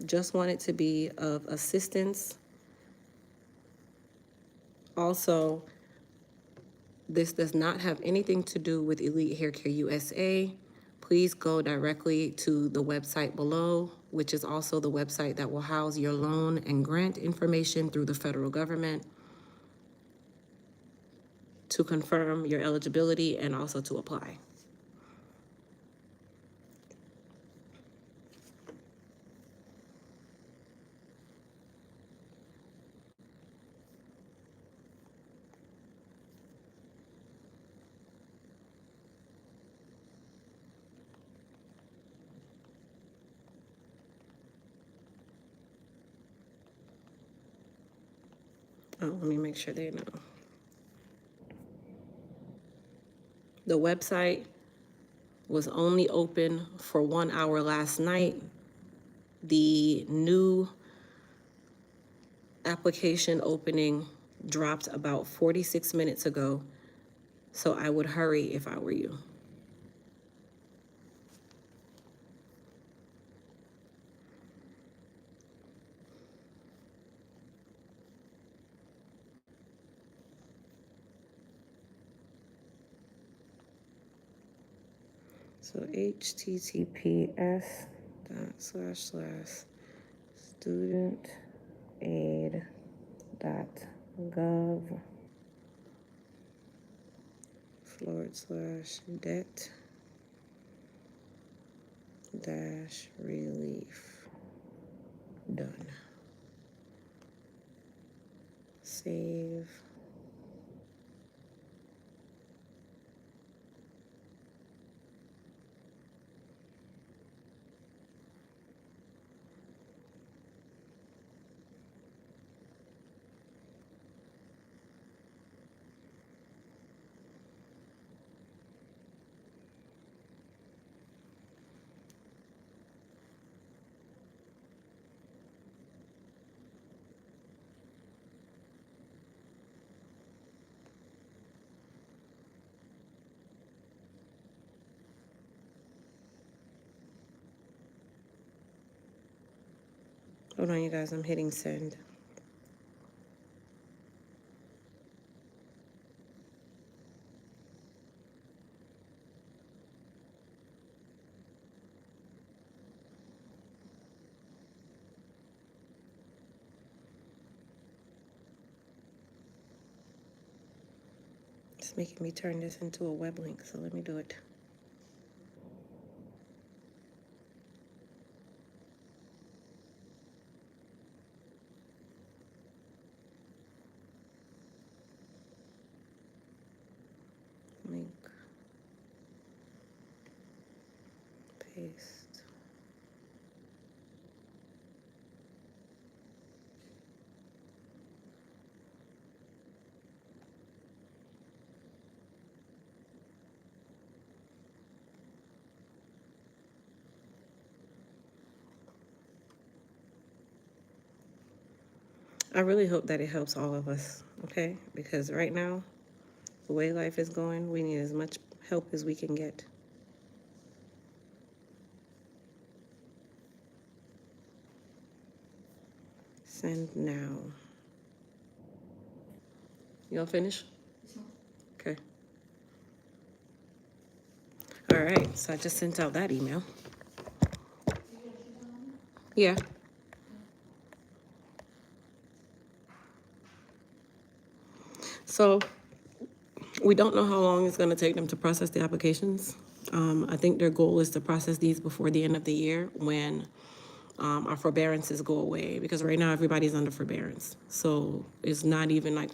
Just want it to be of assistance. Also, this does not have anything to do with Elite Hair Care USA. Please go directly to the website below, which is also the website that will house your loan and grant information through the federal government, to confirm your eligibility and also to apply. let me make sure they know. The website was only open for 1 hour last night. The new application opening dropped about 46 minutes ago, so I would hurry if I were you. So https://studentaid.gov/debt-relief. Done. Save. Hold on, you guys, I'm hitting send. It's making me turn this into a web link, so let me do it. Link. Paste. I really hope that it helps all of us, okay? Because right now, the way life is going, we need as much help as we can get. Send now. You all finish? Okay. All right, so I just sent out that email. Yeah. So we don't know how long it's going to take them to process the applications. I think their goal is to process these before the end of the year when our forbearances go away, because right now everybody's under forbearance. So it's not even like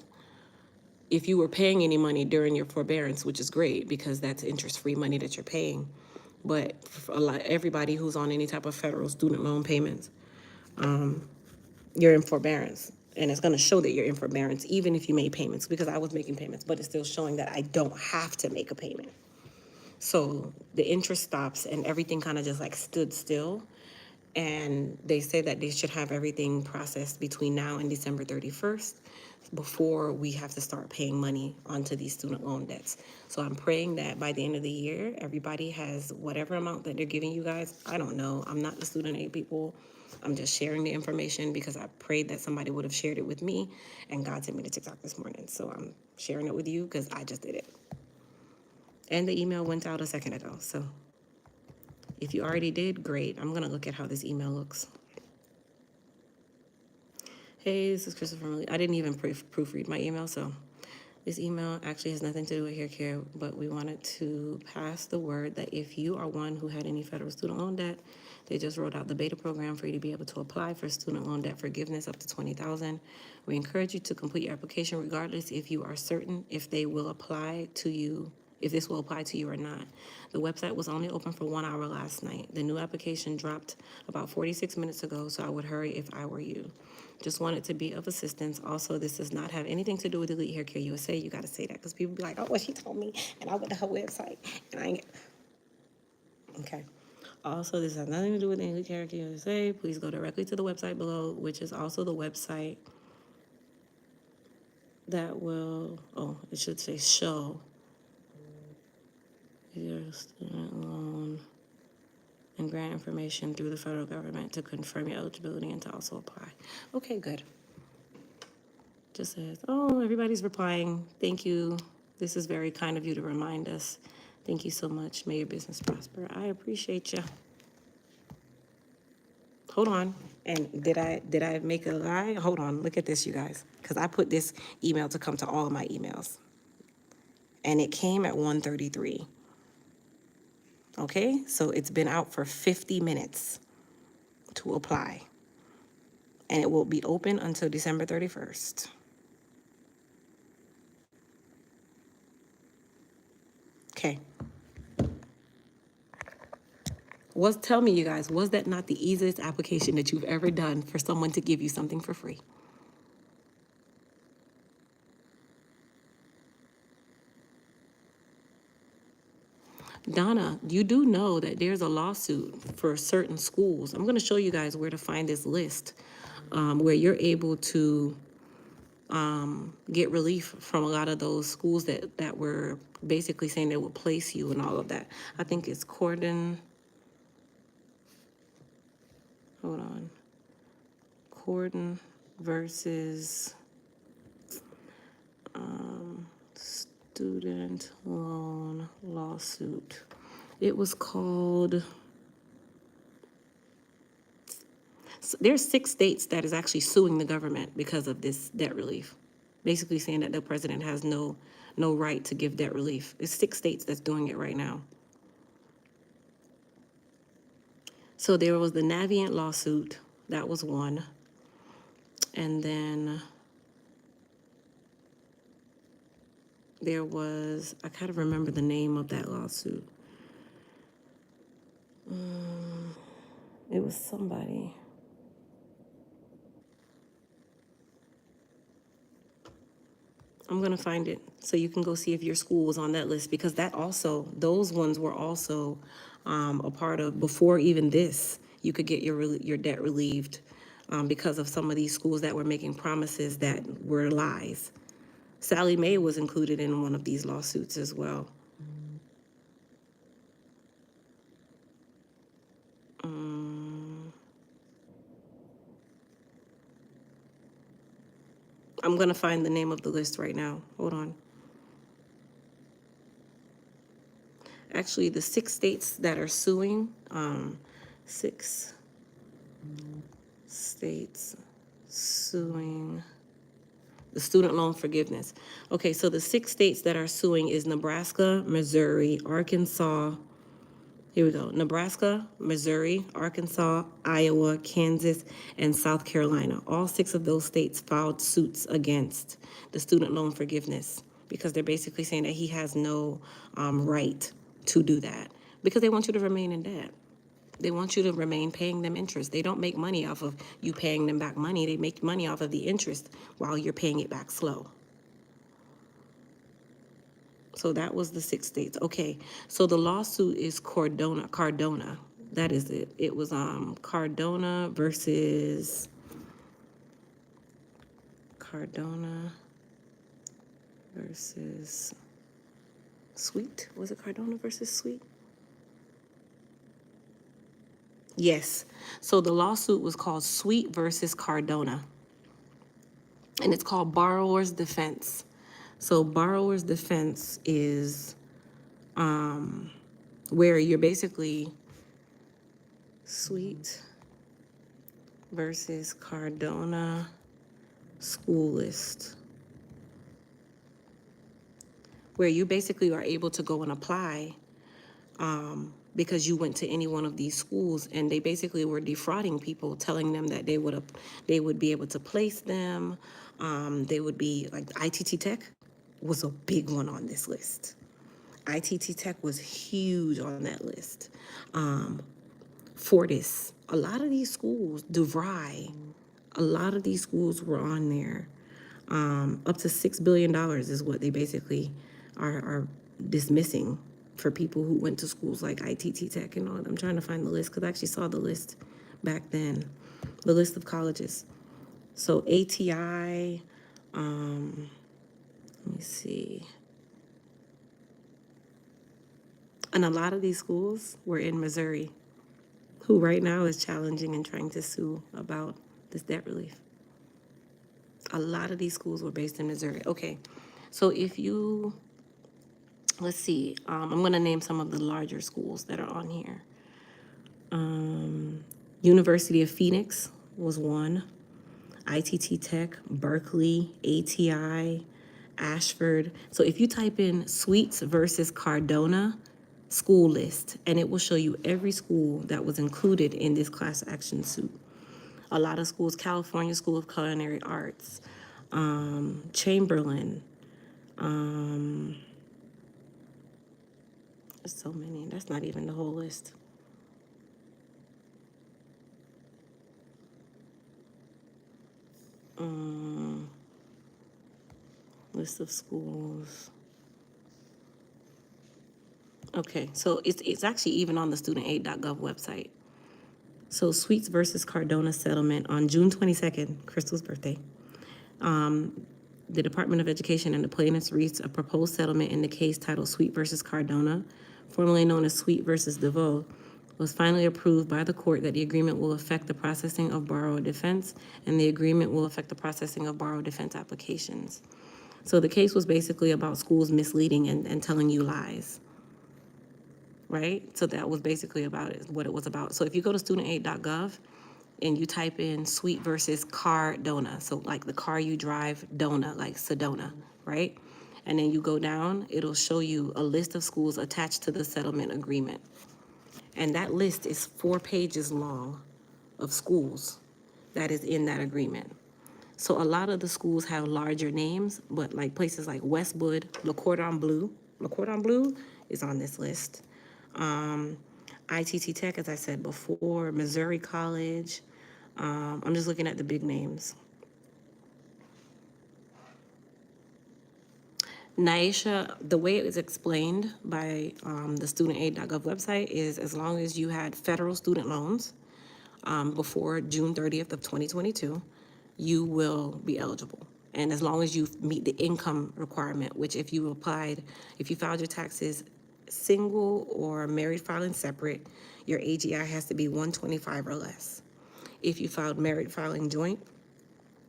if you were paying any money during your forbearance, which is great because that's interest-free money that you're paying. But for everybody who's on any type of federal student loan payments, you're in forbearance. And it's going to show that you're in forbearance, even if you made payments, because I was making payments, but it's still showing that I don't have to make a payment. So the interest stops and everything kind of just like stood still. And they say that they should have everything processed between now and December 31st before we have to start paying money onto these student loan debts. So I'm praying that by the end of the year, everybody has whatever amount that they're giving you guys. I don't know. I'm not the student aid people. I'm just sharing the information because I prayed that somebody would have shared it with me, and God sent me the TikTok this morning. So I'm sharing it with you because I just did it. And the email went out a second ago. So if you already did, great. I'm going to look at how this email looks. Hey, this is Christopher. I didn't even proofread my email, so this email actually has nothing to do with hair care, but we wanted to pass the word that if you are one who had any federal student loan debt, they just rolled out the beta program for you to be able to apply for student loan debt forgiveness up to $20,000. We encourage you to complete your application regardless if you are certain if they will apply to you if this will apply to you or not. The website was only open for 1 hour last night. The new application dropped about 46 minutes ago, so I would hurry if I were you. Just wanted to be of assistance. Also, this does not have anything to do with Elite Hair Care USA. You got to say that because people be like, oh, well, she told me, and I went to her website, and I ain't. Okay. Also, this has nothing to do with Elite Hair Care USA. Please go directly to the website below, which is also the website that will, it should say show your student loan and grant information through the federal government to confirm your eligibility and to also apply. Okay, good. Just says, oh, everybody's replying. Thank you. This is very kind of you to remind us. Thank you so much. May your business prosper. I appreciate you. Hold on. And did I make a lie? Hold on. Look at this, you guys. Because I put this email to come to all of my emails. And it came at 1:33. Okay? So it's been out for 50 minutes to apply. And it will be open until December 31st. Okay. Tell me, you guys, was that not the easiest application that you've ever done for someone to give you something for free? Donna, you do know that there's a lawsuit for certain schools. I'm going to show you guys where to find this list, where you're able to get relief from a lot of those schools that were basically saying they would place you and all of that. I think it's Corden. Hold on. Corden versus student loan lawsuit. It was called. There's 6 states that is actually suing the government because of this debt relief, basically saying that the president has no right to give debt relief. It's 6 states that's doing it right now. So there was the Navient lawsuit. That was one. And then there was, I kind of remember the name of that lawsuit. It was somebody. I'm going to find it so you can go see if your school was on that list, because those ones were also a part of, before even this, you could get your debt relieved because of some of these schools that were making promises that were lies. Sally Mae was included in one of these lawsuits as well. I'm going to find the name of the list right now. Hold on. Actually, the 6 states that are suing, 6 states suing the student loan forgiveness. Okay, so the 6 states that are suing is Nebraska, Missouri, Arkansas. Here we go. Nebraska, Missouri, Arkansas, Iowa, Kansas, and South Carolina. All 6 of those states filed suits against the student loan forgiveness because they're basically saying that he has no right to do that because they want you to remain in debt. They want you to remain paying them interest. They don't make money off of you paying them back money. They make money off of the interest while you're paying it back slow. So that was the 6 states. Okay, so the lawsuit is Cardona. That is it. It was Cardona versus Sweet. Was it Cardona versus Sweet? Yes. So the lawsuit was called Sweet versus Cardona. And it's called borrower's defense. So borrower's defense is where you're basically Sweet versus Cardona school list, where you basically are able to go and apply because you went to any one of these schools, and they basically were defrauding people, telling them that they would be able to place them. They would be like ITT Tech was a big one on this list. ITT Tech was huge on that list. Fortis, a lot of these schools, DeVry, a lot of these schools were on there. Up to $6 billion is what they basically are dismissing for people who went to schools like ITT Tech and all. I'm trying to find the list because I actually saw the list back then, the list of colleges. So ATI, let me see. And a lot of these schools were in Missouri, who right now is challenging and trying to sue about this debt relief. A lot of these schools were based in Missouri. Okay, so if you, let's see, I'm going to name some of the larger schools that are on here. University of Phoenix was one. ITT Tech, Berkeley, ATI, Ashford. So if you type in Sweets versus Cardona school list, and it will show you every school that was included in this class action suit. A lot of schools, California School of Culinary Arts, Chamberlain. There's so many. That's not even the whole list. List of schools. Okay, so it's actually even on the studentaid.gov website. So Sweets versus Cardona settlement on June 22nd, Crystal's birthday. The Department of Education and the plaintiffs reached a proposed settlement in the case titled Sweet versus Cardona, formerly known as Sweet versus DeVoe, was finally approved by the court that the agreement will affect the processing of borrower defense, and the agreement will affect the processing of borrower defense applications. So the case was basically about schools misleading and telling you lies, right? So that was basically about it, what it was about. So if you go to studentaid.gov and you type in Sweet versus Cardona, so like the car you drive, Dona, like Sedona, right? And then you go down, it'll show you a list of schools attached to the settlement agreement. And that list is 4 pages long of schools that is in that agreement. So a lot of the schools have larger names, but like places like Westwood, Le Cordon Bleu is on this list. ITT Tech, as I said before, Missouri College. I'm just looking at the big names. Naisha, the way it is explained by the studentaid.gov website is as long as you had federal student loans before June 30th of 2022, you will be eligible. And as long as you meet the income requirement, which if you filed your taxes single or married filing separate, your AGI has to be 125 or less. If you filed married filing joint,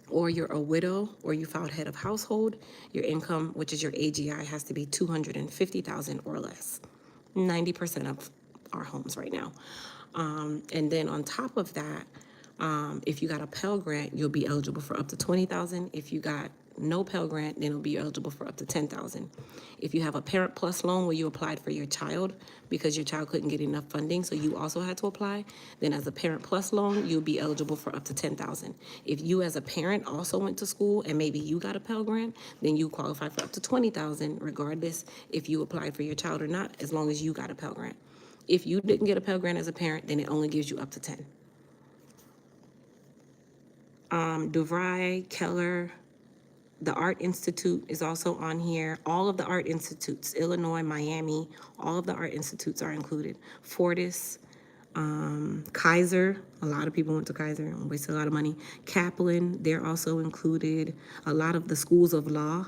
or you're a widow, or you filed head of household, your income, which is your AGI, has to be 250,000 or less. 90% of our homes right now. And then on top of that, if you got a Pell Grant, you'll be eligible for up to 20,000. If you got no Pell Grant, then you'll be eligible for up to 10,000. If you have a Parent Plus loan where you applied for your child because your child couldn't get enough funding, so you also had to apply, then as a Parent Plus loan, you'll be eligible for up to 10,000. If you as a parent also went to school and maybe you got a Pell Grant, then you qualify for up to 20,000, regardless if you applied for your child or not, as long as you got a Pell Grant. If you didn't get a Pell Grant as a parent, then it only gives you up to 10. DeVry, Keller, the Art Institute is also on here. All of the art institutes, Illinois, Miami, all of the art institutes are included. Fortis, Kaiser, a lot of people went to Kaiser and wasted a lot of money. Kaplan, they're also included. A lot of the schools of law,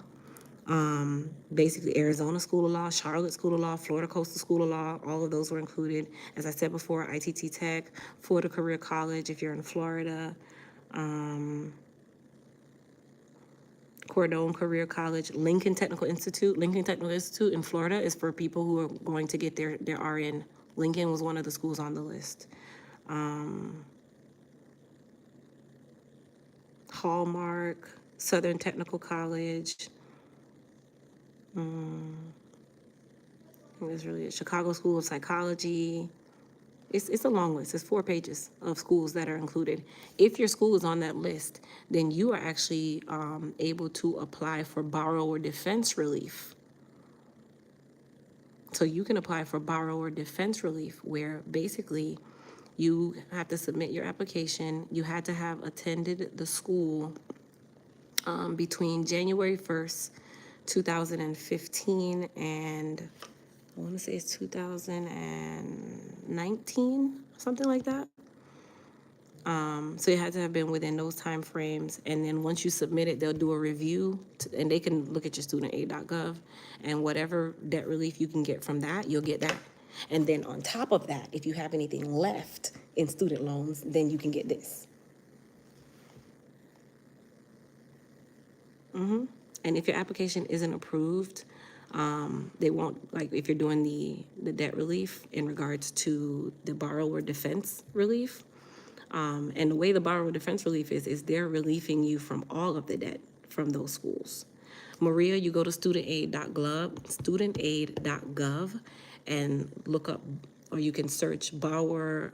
basically Arizona School of Law, Charlotte School of Law, Florida Coastal School of Law, all of those were included. As I said before, ITT Tech, Florida Career College if you're in Florida, Cordone Career College, Lincoln Technical Institute. Lincoln Technical Institute in Florida is for people who are going to get their RN. Lincoln was one of the schools on the list. Hallmark, Southern Technical College. That's really it. Chicago School of Psychology. It's a long list. It's 4 pages of schools that are included. If your school is on that list, then you are actually able to apply for borrower defense relief. So you can apply for borrower defense relief, where basically you have to submit your application. You had to have attended the school between January 1st, 2015 and I want to say it's 2019, something like that. So you had to have been within those time frames. And then once you submit it, they'll do a review and they can look at your studentaid.gov, and whatever debt relief you can get from that, you'll get that. And then on top of that, if you have anything left in student loans, then you can get this. And if your application isn't approved, they won't, like if you're doing the debt relief in regards to the borrower defense relief, and the way the borrower defense relief is they're relieving you from all of the debt from those schools. Maria, you go to studentaid.gov and look up, or you can search borrower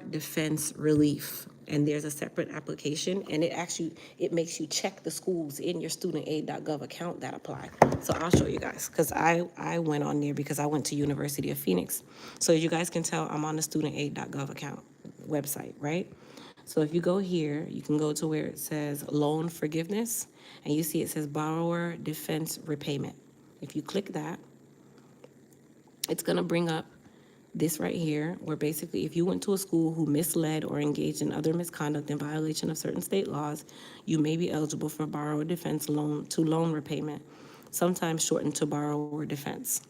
defense relief, and there's a separate application, and it makes you check the schools in your studentaid.gov account that apply. So I'll show you guys, because I went on there because I went to University of Phoenix. So as you guys can tell, I'm on the studentaid.gov account website, right? So if you go here, you can go to where it says loan forgiveness, and you see it says borrower defense repayment. If you click that, it's going to bring up this right here, where basically if you went to a school who misled or engaged in other misconduct in violation of certain state laws, you may be eligible for borrower defense loan to loan repayment, sometimes shortened to borrower defense.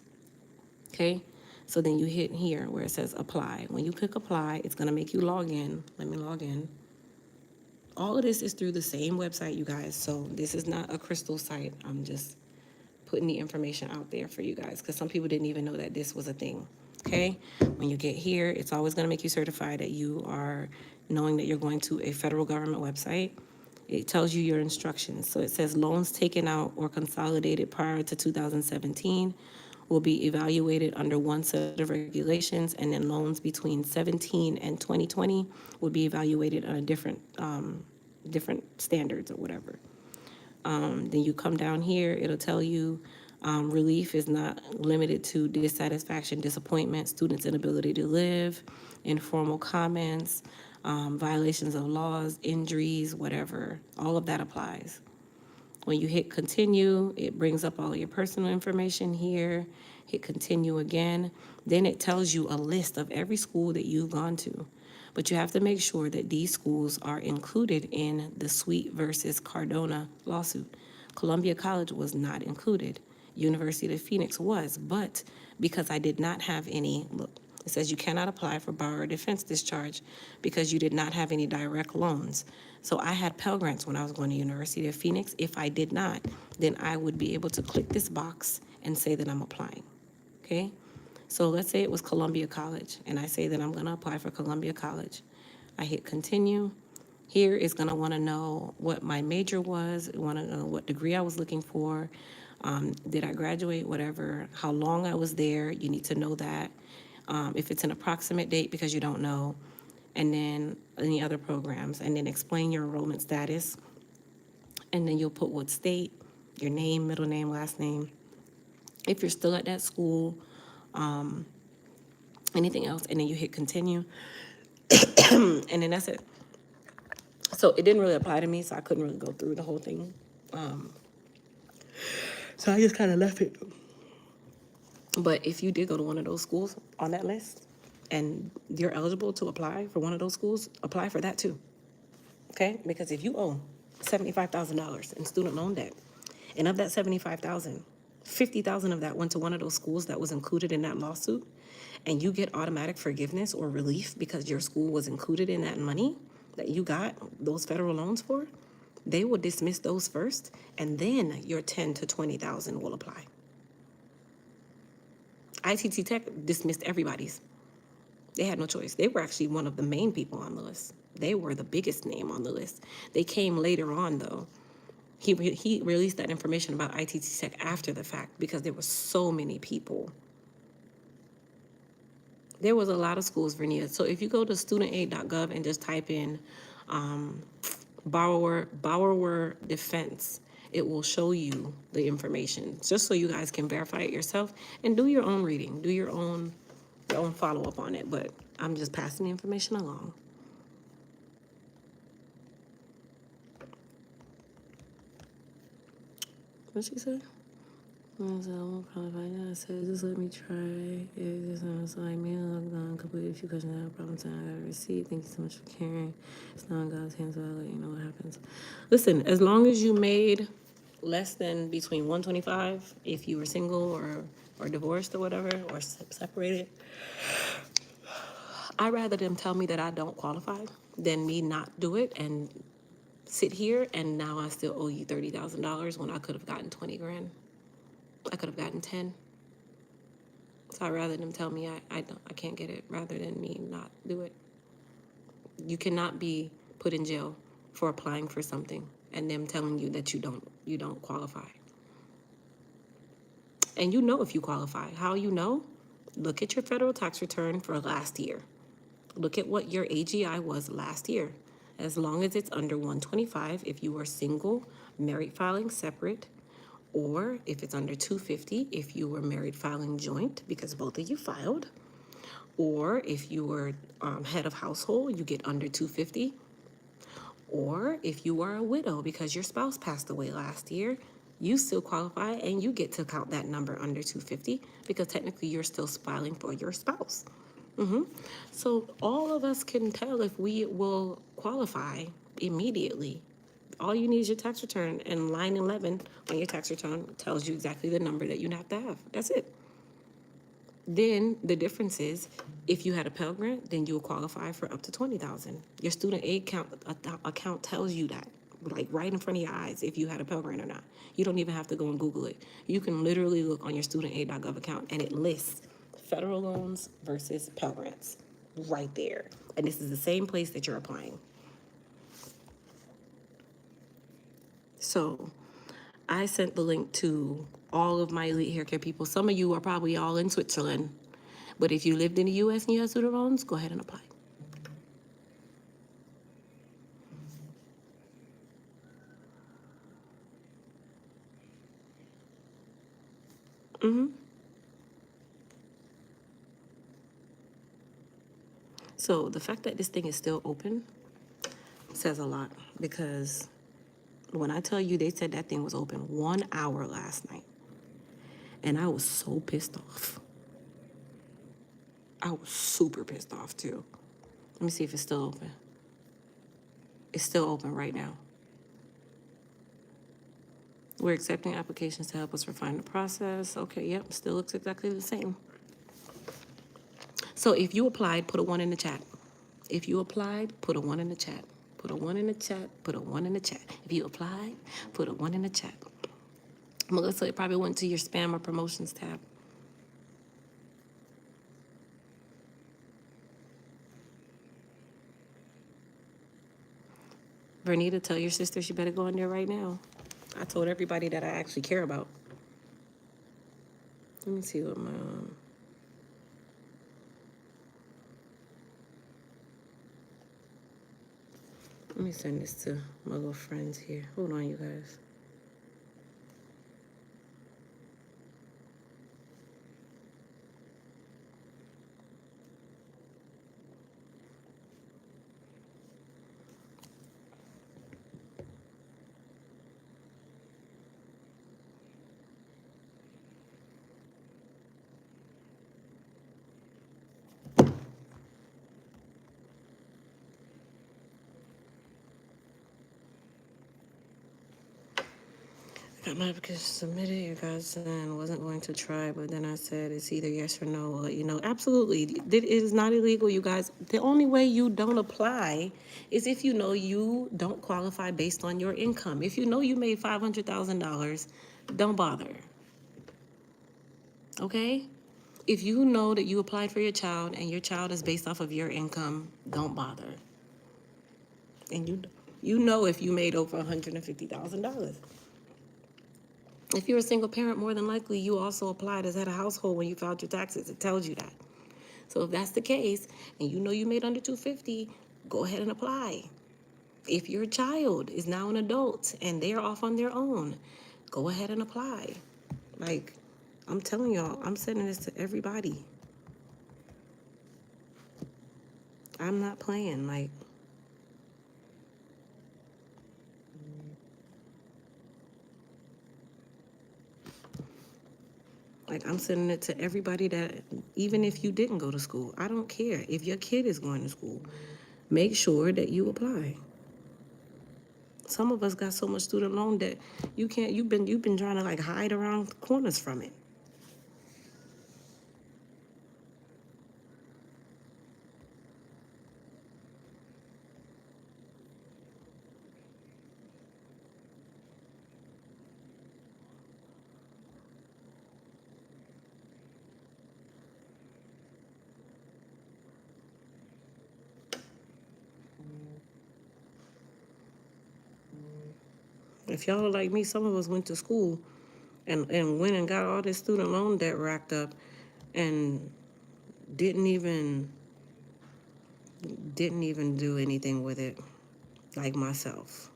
Okay, so then you hit here where it says apply. When you click apply, it's going to make you log in. Let me log in. All of this is through the same website, you guys, so this is not a crystal site. I'm just putting the information out there for you guys, because some people didn't even know that this was a thing. Okay, when you get here, it's always going to make you certify that you are knowing that you're going to a federal government website. It tells you your instructions. So it says loans taken out or consolidated prior to 2017 will be evaluated under one set of regulations, and then loans between 17 and 2020 will be evaluated on a different standards or whatever. Then you come down here, it'll tell you relief is not limited to dissatisfaction, disappointment, students' inability to live, informal comments, violations of laws, injuries, whatever. All of that applies. When you hit continue, it brings up all your personal information here. Hit continue again. Then it tells you a list of every school that you've gone to. But you have to make sure that these schools are included in the Sweet versus Cardona lawsuit. Columbia College was not included. University of Phoenix was, but because I did not have any, look, it says you cannot apply for borrower defense discharge because you did not have any direct loans. So I had Pell Grants when I was going to University of Phoenix. If I did not, then I would be able to click this box and say that I'm applying, okay? So let's say it was Columbia College, and I say that I'm going to apply for Columbia College. I hit continue. Here it's going to want to know what my major was, want to know what degree I was looking for, did I graduate, whatever, how long I was there. You need to know that. If it's an approximate date, because you don't know, and then any other programs, and then explain your enrollment status, and then you'll put what state, your name, middle name, last name. If you're still at that school, anything else, and then you hit continue, and then that's it. So it didn't really apply to me, so I couldn't really go through the whole thing. So I just kind of left it. But if you did go to one of those schools on that list and you're eligible to apply for one of those schools, apply for that too. Okay? Because if you owe $75,000 in student loan debt, and of that $75,000, $50,000 of that went to one of those schools that was included in that lawsuit, and you get automatic forgiveness or relief because your school was included in that money that you got those federal loans for, they will dismiss those first, and then your $10,000 to $20,000 will apply. ITT Tech dismissed everybody's. They had no choice. They were actually one of the main people on the list. They were the biggest name on the list. They came later on, though. He released that information about ITT Tech after the fact because there were so many people. There was a lot of schools, Vernia. So if you go to studentaid.gov and just type in borrower defense, it will show you the information just so you guys can verify it yourself and do your own reading, do your own follow-up on it. But I'm just passing the information along. What she said? I won't qualify now. I said, just let me try. It just sounds like me logged on, completed a few questions. I have a problem saying I got a receipt. Thank you so much for caring. It's not in God's hands, so I'll let you know what happens. Listen, as long as you made less than between 125, if you were single or divorced or whatever, or separated, I'd rather them tell me that I don't qualify than me not do it and sit here and now I still owe you $30,000 when I could have gotten 20 grand. I could have gotten 10. So I'd rather them tell me I can't get it rather than me not do it. You cannot be put in jail for applying for something and them telling you that you don't qualify. And you know if you qualify. How you know? Look at your federal tax return for last year. Look at what your AGI was last year. As long as it's under 125, if you were single, married filing separate, or if it's under 250, if you were married filing joint, because both of you filed, or if you were head of household, you get under 250, or if you are a widow because your spouse passed away last year, you still qualify and you get to count that number under 250 because technically you're still filing for your spouse. So all of us can tell if we will qualify immediately. All you need is your tax return, and line 11 on your tax return tells you exactly the number that you have to have. That's it. Then the difference is, if you had a Pell Grant, then you'll qualify for up to $20,000. Your student aid account tells you that, like right in front of your eyes, if you had a Pell Grant or not. You don't even have to go and Google it. You can literally look on your studentaid.gov account, and it lists federal loans versus Pell Grants right there. And this is the same place that you're applying. So I sent the link to all of my elite hair care people. Some of you are probably all in Switzerland, but if you lived in the U.S. and you have student loans, go ahead and apply. So the fact that this thing is still open says a lot, because when I tell you they said that thing was open 1 hour last night, and I was so pissed off. I was super pissed off too. Let me see if it's still open. It's still open right now. We're accepting applications to help us refine the process. Okay, yep, still looks exactly the same. So if you applied, put a 1 in the chat. If you applied, put a 1 in the chat. Put a 1 in the chat. Put a 1 in the chat. If you applied, put a 1 in the chat. Melissa, it probably went to your spam or promotions tab. Vernita, tell your sister she better go in there right now. I told everybody that I actually care about. Let me see what my... Let me send this to my little friends here. Hold on, you guys. Got my application submitted. You guys said I wasn't going to try, but then I said it's either yes or no. I'll let you know. Absolutely. It is not illegal, you guys. The only way you don't apply is if you know you don't qualify based on your income. If you know you made $500,000, don't bother. Okay? If you know that you applied for your child and your child is based off of your income, don't bother. And you know if you made over $150,000. If you're a single parent, more than likely you also applied as head of household when you filed your taxes. It tells you that. So if that's the case, and you know you made under 250, go ahead and apply. If your child is now an adult and they're off on their own, go ahead and apply. Like, I'm telling y'all, I'm sending this to everybody. I'm not playing. Like I'm sending it to everybody that, even if you didn't go to school, I don't care. If your kid is going to school, make sure that you apply. Some of us got so much student loan debt you can't. You've been trying to like hide around corners from it. If y'all are like me, some of us went to school and went and got all this student loan debt racked up and didn't even do anything with it, like myself.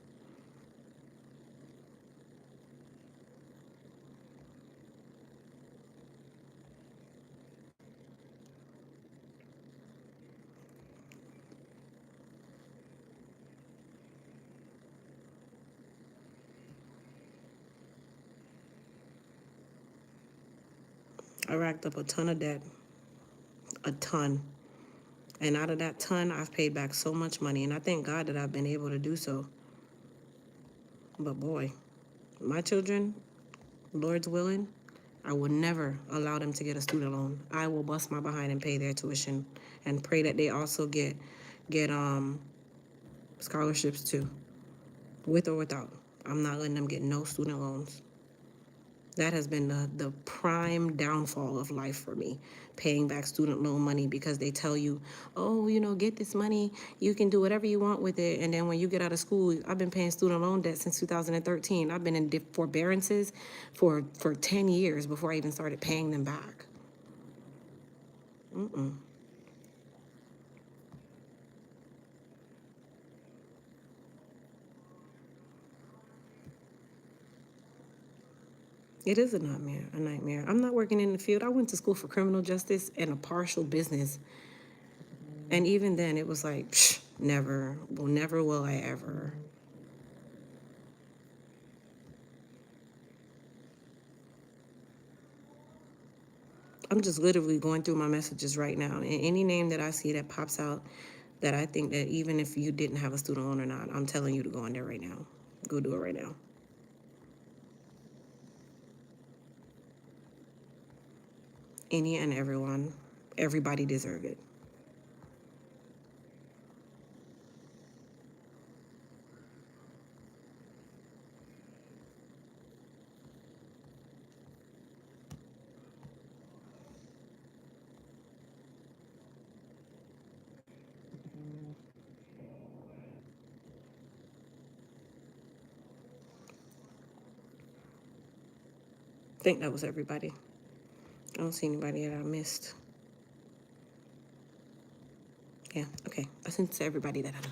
I racked up a ton of debt, a ton. And out of that ton, I've paid back so much money. And I thank God that I've been able to do so. But boy, my children, Lord's willing, I will never allow them to get a student loan. I will bust my behind and pay their tuition and pray that they also get scholarships too, with or without. I'm not letting them get no student loans. That has been the prime downfall of life for me, paying back student loan money because they tell you, oh, get this money, you can do whatever you want with it. And then when you get out of school, I've been paying student loan debt since 2013. I've been in forbearances for 10 years before I even started paying them back. It is a nightmare, a nightmare. I'm not working in the field. I went to school for criminal justice and a partial business. And even then, it was like, psh, never, well, never will I ever. I'm just literally going through my messages right now. And any name that I see that pops out that I think that even if you didn't have a student loan or not, I'm telling you to go in there right now. Go do it right now. Any and everyone, everybody deserve it. I think that was everybody. I don't see anybody that I missed. Yeah, okay. I sent it to everybody that I know.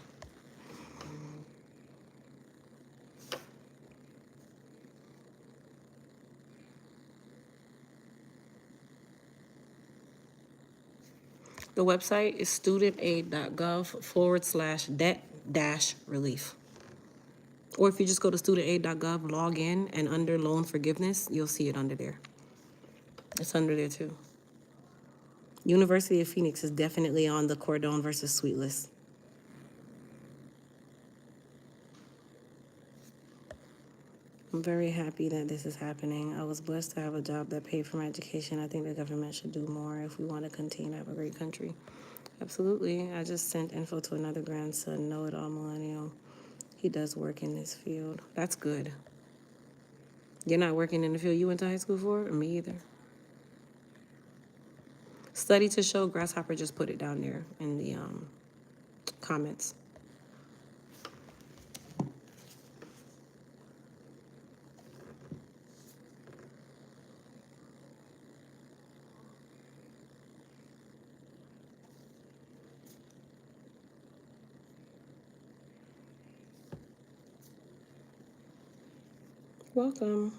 The website is studentaid.gov/debt-relief. Or if you just go to studentaid.gov, log in, and under loan forgiveness, you'll see it under there. It's under there too. University of Phoenix is definitely on the Cordone versus Sweet list. I'm very happy that this is happening. I was blessed to have a job that paid for my education. I think the government should do more if we want to continue to have a great country. Absolutely. I just sent info to another grandson, know-it-all millennial. He does work in this field. That's good. You're not working in the field you went to high school for? Or me either. Study to show, Grasshopper just put it down there in the comments. Welcome.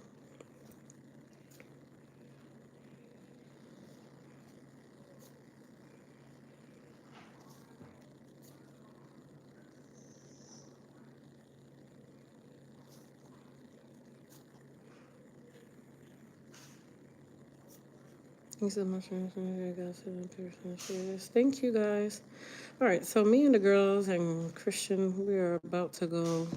Thank you guys. All right, so me and the girls and Christian, we are about to go.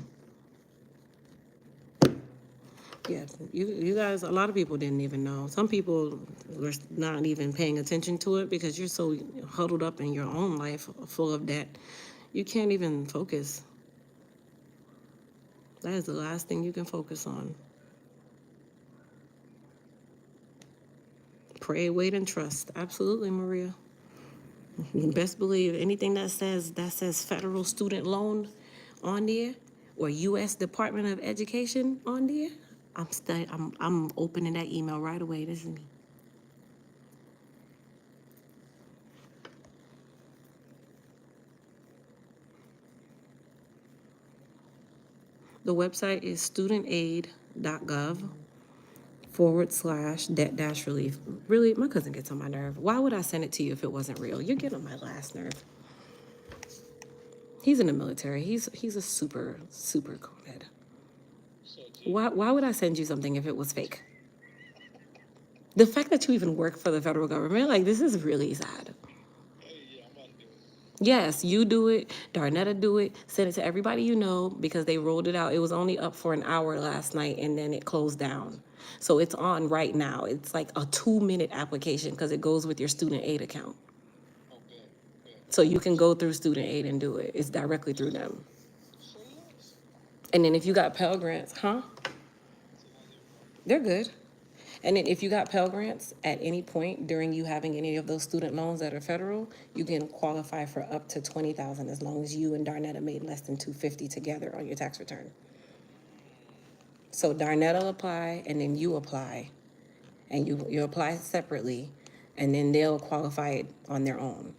Yeah, you guys, a lot of people didn't even know. Some people were not even paying attention to it because you're so huddled up in your own life full of debt. You can't even focus. That is the last thing you can focus on. Pray, wait, and trust. Absolutely, Maria. You best believe anything that says federal student loan on there or U.S. Department of Education on there. I'm opening that email right away. This is me. The website is studentaid.gov/debt dash relief. Really, my cousin gets on my nerve. Why would I send it to you if it wasn't real? You're getting on my last nerve. He's in the military. He's a super conehead. Why would I send you something if it was fake? The fact that you even work for the federal government, like, this is really sad. Yes, you do it. Darnetta do it. Send it to everybody you know because they rolled it out. It was only up for an hour last night and then it closed down. So it's on right now. It's like a 2-minute application because it goes with your student aid account. So you can go through student aid and do it. It's directly through them. And then if you got Pell Grants, they're good. And then if you got Pell Grants at any point during you having any of those student loans that are federal, you can qualify for up to $20,000 as long as you and Darnetta made less than $250 together on your tax return. So Darnetta will apply, and then you apply, and you apply separately, and then they'll qualify it on their own.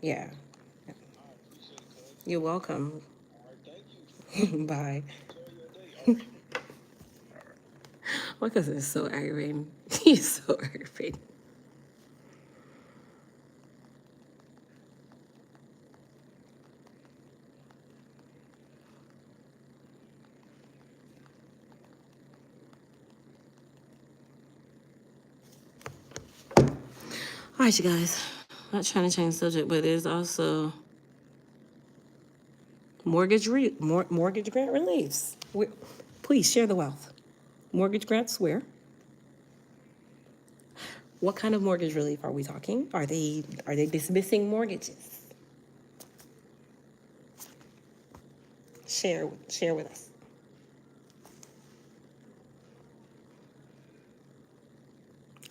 Yeah. You're welcome. Bye. My cousin is so aggravating. He's so aggravating. All right, you guys. Not trying to change the subject, but there's also mortgage grant reliefs. Please share the wealth. Mortgage grants where? What kind of mortgage relief are we talking? Are they dismissing mortgages? Share with us.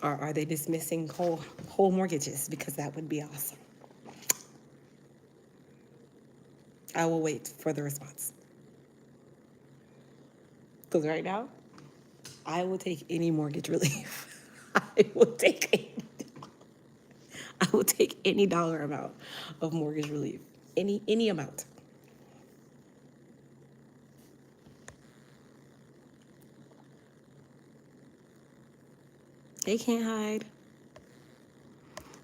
Or are they dismissing whole mortgages? Because that would be awesome. I will wait for the response. Because right now, I will take any mortgage relief. I will take any dollar amount of mortgage relief. Any amount. They can't hide.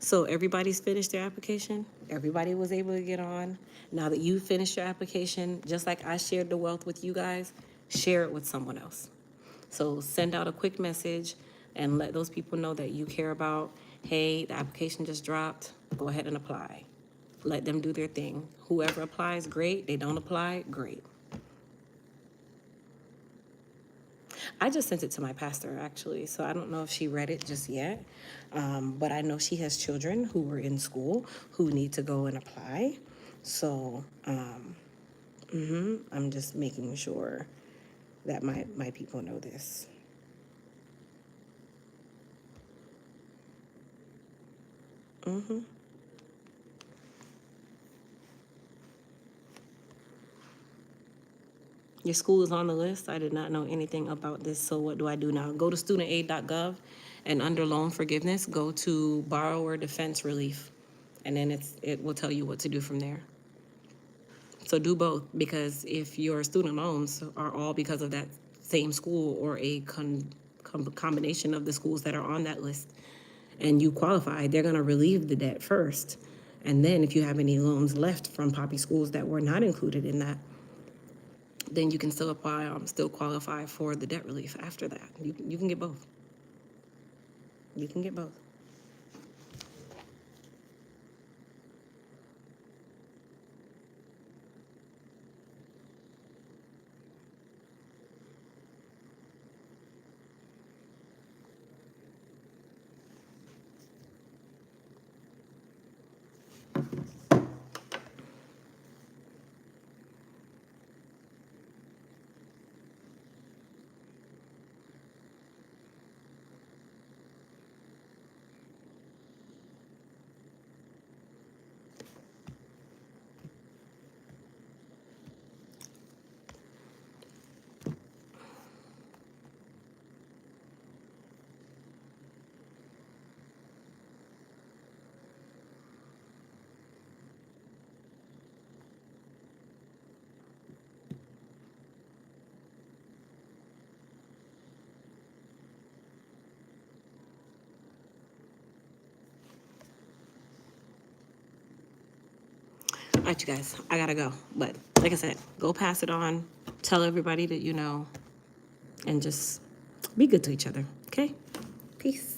So everybody's finished their application. Everybody was able to get on. Now that you finished your application, just like I shared the wealth with you guys, share it with someone else. So send out a quick message and let those people know that you care about, hey, the application just dropped. Go ahead and apply. Let them do their thing. Whoever applies, great. They don't apply, great. I just sent it to my pastor, actually, so I don't know if she read it just yet. But I know she has children who were in school who need to go and apply. So I'm just making sure that my people know this. Your school is on the list. I did not know anything about this, so what do I do now? Go to studentaid.gov, and under loan forgiveness, go to borrower defense relief, and then it will tell you what to do from there. So do both, because if your student loans are all because of that same school or a combination of the schools that are on that list, and you qualify, they're going to relieve the debt first. And then if you have any loans left from Poppy schools that were not included in that, then you can still apply, still qualify for the debt relief after that. You can get both. You can get both. All right, you guys, I gotta go. But like I said, go pass it on. Tell everybody that you know, and just be good to each other. Okay? Peace.